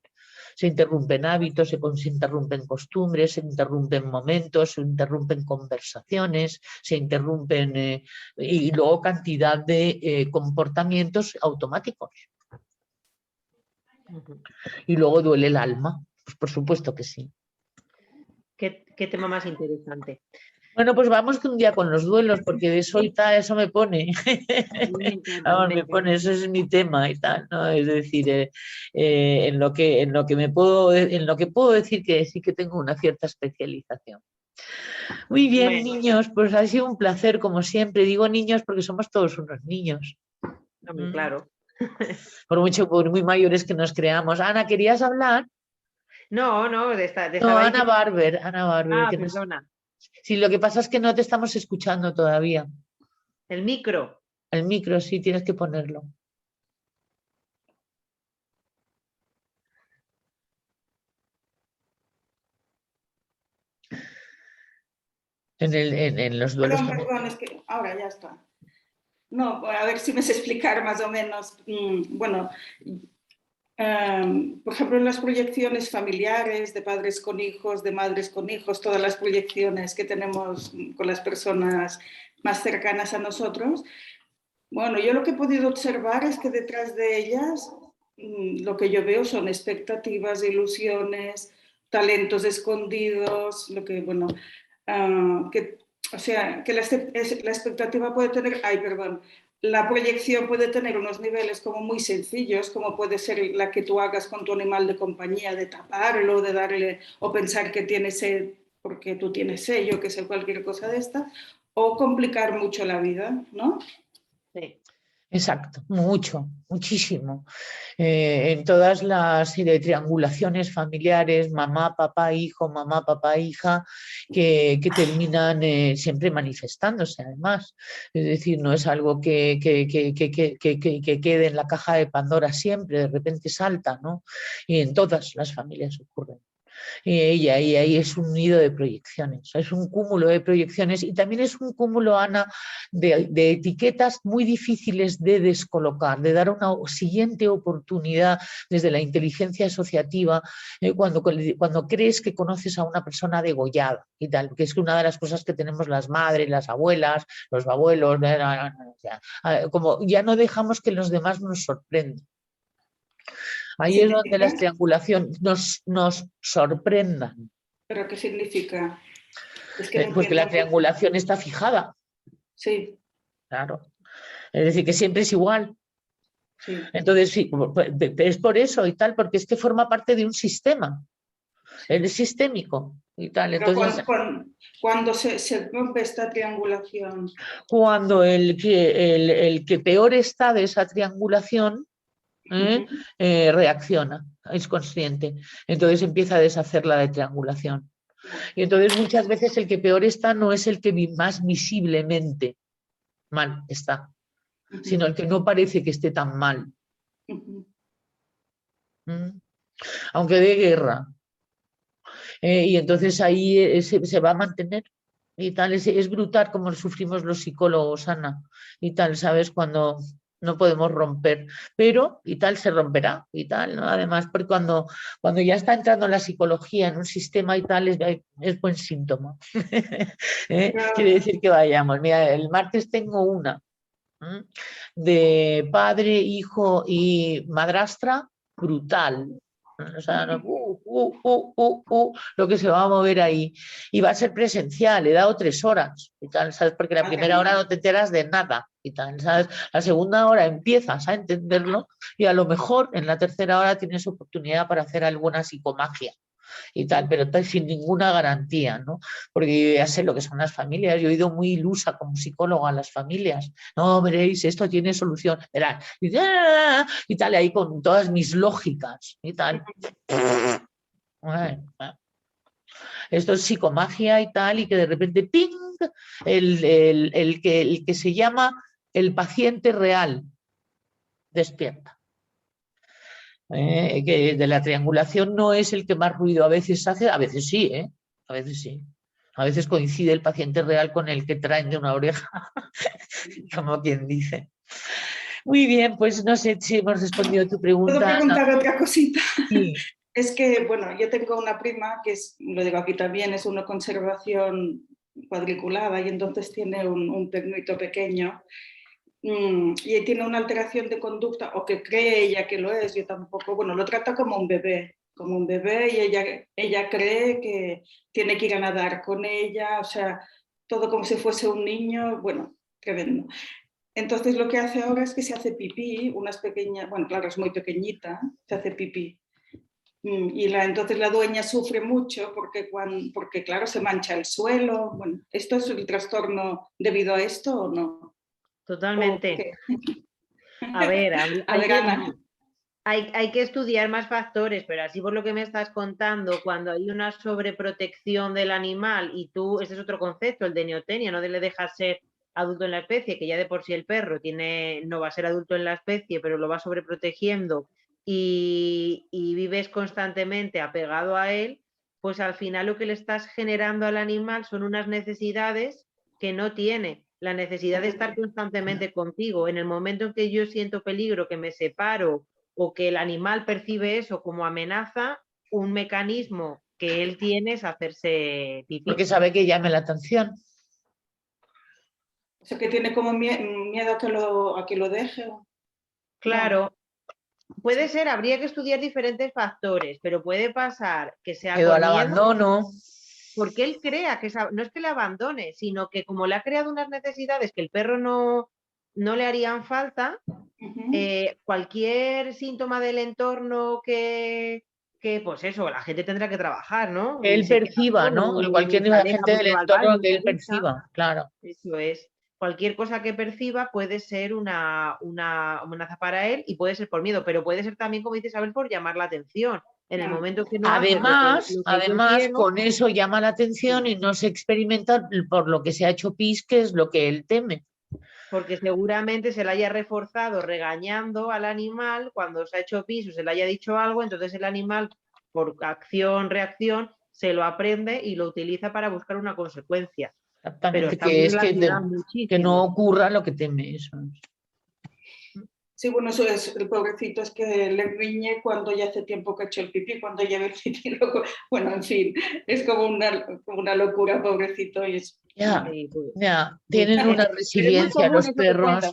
Se interrumpen hábitos, se interrumpen costumbres, se interrumpen momentos, se interrumpen conversaciones, se interrumpen y luego cantidad de comportamientos automáticos. Y luego duele el alma, pues por supuesto que sí. ¿Qué tema más interesante? Bueno, pues vamos que un día con los duelos, porque de eso y tal, eso me pone. Vamos, me pone, eso es mi tema y tal, ¿no? Es decir, en lo que puedo decir que sí que tengo una cierta especialización. Muy bien, niños, pues ha sido un placer, como siempre. Digo niños porque somos todos unos niños. Claro. Por muy mayores que nos creamos. Ana, ¿querías hablar? No, No, Ana Barber. Perdona. Sí, lo que pasa es que no te estamos escuchando todavía. El micro. El micro, sí, tienes que ponerlo. En los duelos. Perdón, es que ahora ya está. No, a ver si me sé explicar más o menos. Bueno, por ejemplo, en las proyecciones familiares de padres con hijos, de madres con hijos, todas las proyecciones que tenemos con las personas más cercanas a nosotros, bueno, yo lo que he podido observar es que detrás de ellas lo que yo veo son expectativas, ilusiones, talentos escondidos, lo que, bueno, o sea, que la expectativa puede tener, la proyección puede tener unos niveles como muy sencillos, como puede ser la que tú hagas con tu animal de compañía, de taparlo, de darle, o pensar que tiene sed porque tú tienes sed, yo que sé, cualquier cosa de esta, o complicar mucho la vida, ¿no? Sí. Exacto, muchísimo. En todas las triangulaciones familiares, mamá, papá, hijo, mamá, papá, hija, que terminan siempre manifestándose además. Es decir, no es algo que quede en la caja de Pandora siempre, de repente salta, ¿no? Y en todas las familias ocurren. Y ahí es un nido de proyecciones, es un cúmulo de proyecciones y también es un cúmulo, Ana, de etiquetas muy difíciles de descolocar, de dar una siguiente oportunidad desde la inteligencia asociativa cuando crees que conoces a una persona degollada y tal, que es una de las cosas que tenemos las madres, las abuelas, los abuelos, como ya no dejamos que los demás nos sorprendan. Ahí es donde las triangulaciones nos sorprendan. ¿Pero qué significa? Es que no Pues que la triangulación está fijada. Sí. Claro. Es decir, que siempre es igual. Sí. Entonces, sí, es por eso y tal, porque es que forma parte de un sistema. Es sistémico y tal. Pero entonces, cuando se rompe esta triangulación. Cuando el que peor está de esa triangulación reacciona, es consciente. Entonces empieza a deshacer la de triangulación. Y entonces muchas veces el que peor está no es el que más visiblemente mal está, sino el que no parece que esté tan mal. Aunque dé guerra. Y entonces ahí se va a mantener. Y tal, es brutal como sufrimos los psicólogos, Ana, y tal, ¿sabes? Cuando no podemos romper, pero y tal se romperá y tal, ¿no? Además, porque cuando ya está entrando la psicología en un sistema y tal, es buen síntoma. Quiere decir que vayamos. Mira, el martes tengo una de padre, hijo y madrastra, brutal. O sea, lo que se va a mover ahí. Y va a ser presencial, he dado 3 horas y tal, ¿sabes? Porque la primera hora no te enteras de nada y tal, ¿sabes? La segunda hora empiezas a entenderlo y a lo mejor en la tercera hora tienes oportunidad para hacer alguna psicomagia y tal, pero sin ninguna garantía, ¿no? Porque yo ya sé lo que son las familias, yo he ido muy ilusa como psicóloga a las familias, no, veréis, esto tiene solución, verán, y tal, y ahí con todas mis lógicas y tal. Esto es psicomagia y tal, y que de repente, ¡ping!, el que se llama el paciente real despierta. Que de la triangulación no es el que más ruido a veces hace, a veces sí, a veces sí. A veces coincide el paciente real con el que traen de una oreja, como quien dice. Muy bien, pues no sé si hemos respondido a tu pregunta. ¿Puedo preguntar otra cosita? Sí. Es que, bueno, yo tengo una prima que es, lo digo aquí también, es una conservación cuadriculada y entonces tiene un perrito pequeño y tiene una alteración de conducta, o que cree ella que lo es, yo tampoco, bueno, lo trata como un bebé y ella cree que tiene que ir a nadar con ella, o sea, todo como si fuese un niño, bueno, tremendo. Entonces lo que hace ahora es que se hace pipí, unas pequeñas, bueno, claro, es muy pequeñita, se hace pipí. Y entonces la dueña sufre mucho porque, claro, se mancha el suelo. Bueno, ¿esto es el trastorno debido a esto o no? Totalmente. A ver, hay que estudiar más factores, pero así por lo que me estás contando, cuando hay una sobreprotección del animal y tú, ese es otro concepto, el de neotenia, no le dejas ser adulto en la especie, que ya de por sí el perro no va a ser adulto en la especie, pero lo va sobreprotegiendo y vives constantemente apegado a él, pues al final lo que le estás generando al animal son unas necesidades que no tiene. La necesidad de estar constantemente contigo. En el momento en que yo siento peligro, que me separo o que el animal percibe eso como amenaza, un mecanismo que él tiene es hacerse pipí. Porque sabe que llame la atención. O sea, que tiene como miedo a que lo deje. Claro. Puede ser, habría que estudiar diferentes factores, pero puede pasar que sea Miedo por al miedo, abandono. porque él crea que no es que le abandone, sino que como le ha creado unas necesidades que el perro no le harían falta, cualquier síntoma del entorno que pues eso, la gente tendrá que trabajar, ¿no? Que él perciba, ¿no? Cualquier gente del entorno que él perciba, claro. Eso es. Cualquier cosa que perciba puede ser una amenaza para él y puede ser por miedo, pero puede ser también, como dice Isabel, por llamar la atención. En el momento que no además, haces lo que quiero, con eso llama la atención y no se experimenta por lo que se ha hecho pis, que es lo que él teme. Porque seguramente se le haya reforzado regañando al animal cuando se ha hecho pis o se le haya dicho algo, entonces el animal, por acción-reacción, se lo aprende y lo utiliza para buscar una consecuencia. Exactamente, pero que es que no ocurra lo que teme eso. Sí, bueno, eso es, el pobrecito es que le riñe cuando ya hace tiempo que ha hecho el pipí, cuando lleva el pipí, bueno, en fin, es como una locura, pobrecito. Y es... Ya, tienen una resiliencia los perros.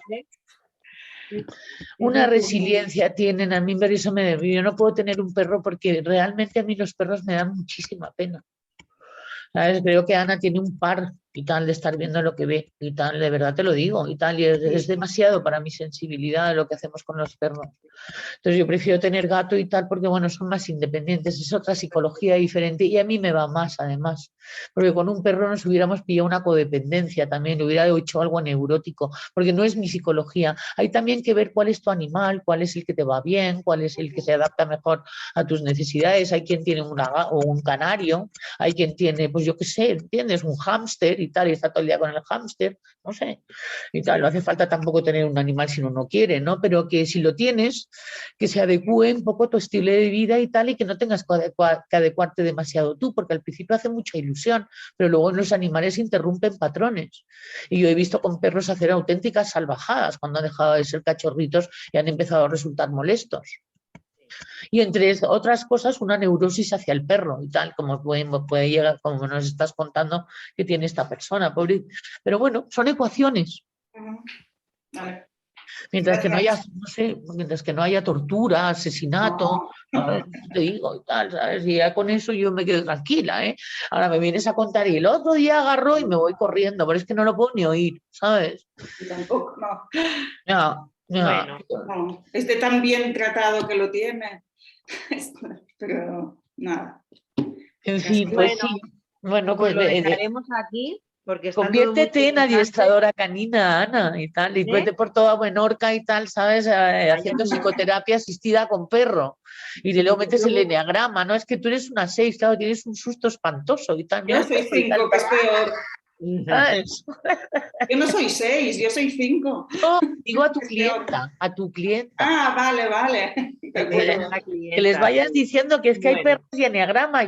Una resiliencia tienen, a mí eso yo no puedo tener un perro porque realmente a mí los perros me dan muchísima pena. ¿Sabes? Creo que Ana tiene un par y tal de estar viendo lo que ve y tal, de verdad te lo digo, y tal, y es demasiado para mi sensibilidad lo que hacemos con los perros. Entonces yo prefiero tener gato y tal porque, bueno, son más independientes, es otra psicología diferente y a mí me va más, además, porque con un perro nos hubiéramos pillado una codependencia también, le hubiera hecho algo neurótico, porque no es mi psicología. Hay también que ver cuál es tu animal, cuál es el que te va bien, cuál es el que se adapta mejor a tus necesidades. Hay quien tiene un canario, hay quien tiene, pues yo qué sé, ¿entiendes? Un hámster y tal, y está todo el día con el hámster, no sé, y tal. No hace falta tampoco tener un animal si uno no quiere, ¿no? Pero que si lo tienes, que se adecue un poco tu estilo de vida y tal, y que no tengas que adecuarte demasiado tú, porque al principio hace mucha ilusión, pero luego en los animales interrumpen patrones. Y yo he visto con perros hacer auténticas salvajadas cuando han dejado de ser cachorritos y han empezado a resultar molestos. Y entre otras cosas, una neurosis hacia el perro y tal, como puede llegar, como nos estás contando que tiene esta persona, pobre. Pero bueno, son ecuaciones. Vale. Mientras que no haya, no sé, mientras que no haya tortura, asesinato, ¿sabes? Te digo y tal, ¿sabes? Y ya con eso yo me quedo tranquila, ¿eh? Ahora me vienes a contar y el otro día agarró y me voy corriendo, pero es que no lo puedo ni oír, ¿sabes? Tampoco, no. Ya. Bueno, no. Esté tan bien tratado que lo tiene, pero nada. En fin, pues sí. Bueno, pues lo dejaremos aquí. Porque está conviértete en adiestradora canina, Ana, y tal, y vete por toda Menorca y tal, ¿sabes? Haciendo psicoterapia asistida con perro. Y luego metes el enneagrama, ¿no? Es que tú eres una 6, claro, tienes un susto espantoso y tal. Yo soy 5, que es peor. ¿Sabes? Yo no soy 6, yo soy 5. No, digo a tu Es peor. clienta, a tu clienta. Ah, vale, vale. De acuerdo. La Que les clienta. vayas diciendo que es que hay Bueno. perros y enneagrama.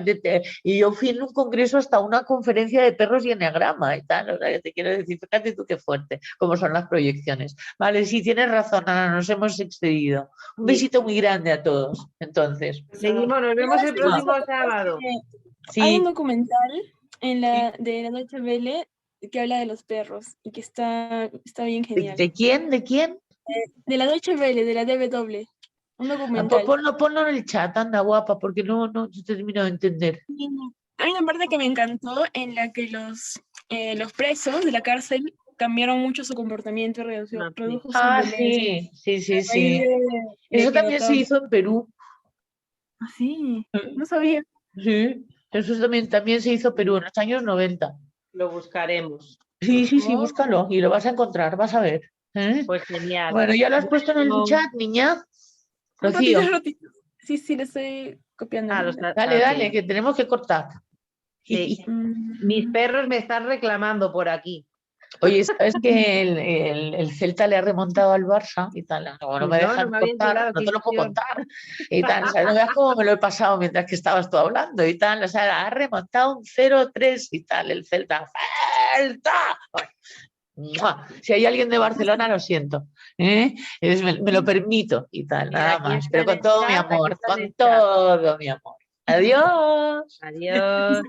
Y yo fui en un congreso hasta una conferencia de perros y enneagrama y tal. O sea, que te quiero decir, fíjate tú qué fuerte, cómo son las proyecciones. Vale, sí, tienes razón, Ana, nos hemos excedido. Un Sí. besito muy grande a todos, entonces. Seguimos, nos vemos el próximo sábado. Hay un Sí, documental de la Deutsche Welle que habla de los perros y que está bien ¿de, genial. de quién? ¿De quién? De la Deutsche Welle, de la DW. Un Ah, documental. ponlo en el chat, anda guapa, porque no termino de entender. Hay una parte que me encantó en la que los presos de la cárcel cambiaron mucho su comportamiento y Ah, sí. redujo su Ah, violencia. sí. A raíz de Eso que también se notaron- hizo en Perú. Ah, sí, no sabía. Sí, eso también se hizo en Perú en los años 90. Lo buscaremos. Sí, Oh, búscalo y lo vas a encontrar, vas a ver. ¿Eh? Pues genial. Bueno, ¿ya lo has puesto en el Bueno, chat, niña? un Rocío, ratito. Sí, le estoy copiando. Ah, dale, ok. que tenemos que cortar. Sí. Mis perros me están reclamando por aquí. Oye, ¿sabes que el Celta le ha remontado al Barça y tal? Como no me No, dejan no me había contar, enterado, no qué te lo puedo ilusión. contar. Y tal, ¿sabes? No veas cómo me lo he pasado mientras que estabas tú hablando y tal. O sea, ha remontado un 0-3 y tal, el Celta. ¡Celta! ¡Mua! Si hay alguien de Barcelona, lo siento. ¿Eh? Me lo permito y tal, Mira, nada aquí más. está Pero en con el todo mi chat, aquí amor, está en con el chat. todo mi amor. Adiós. Adiós.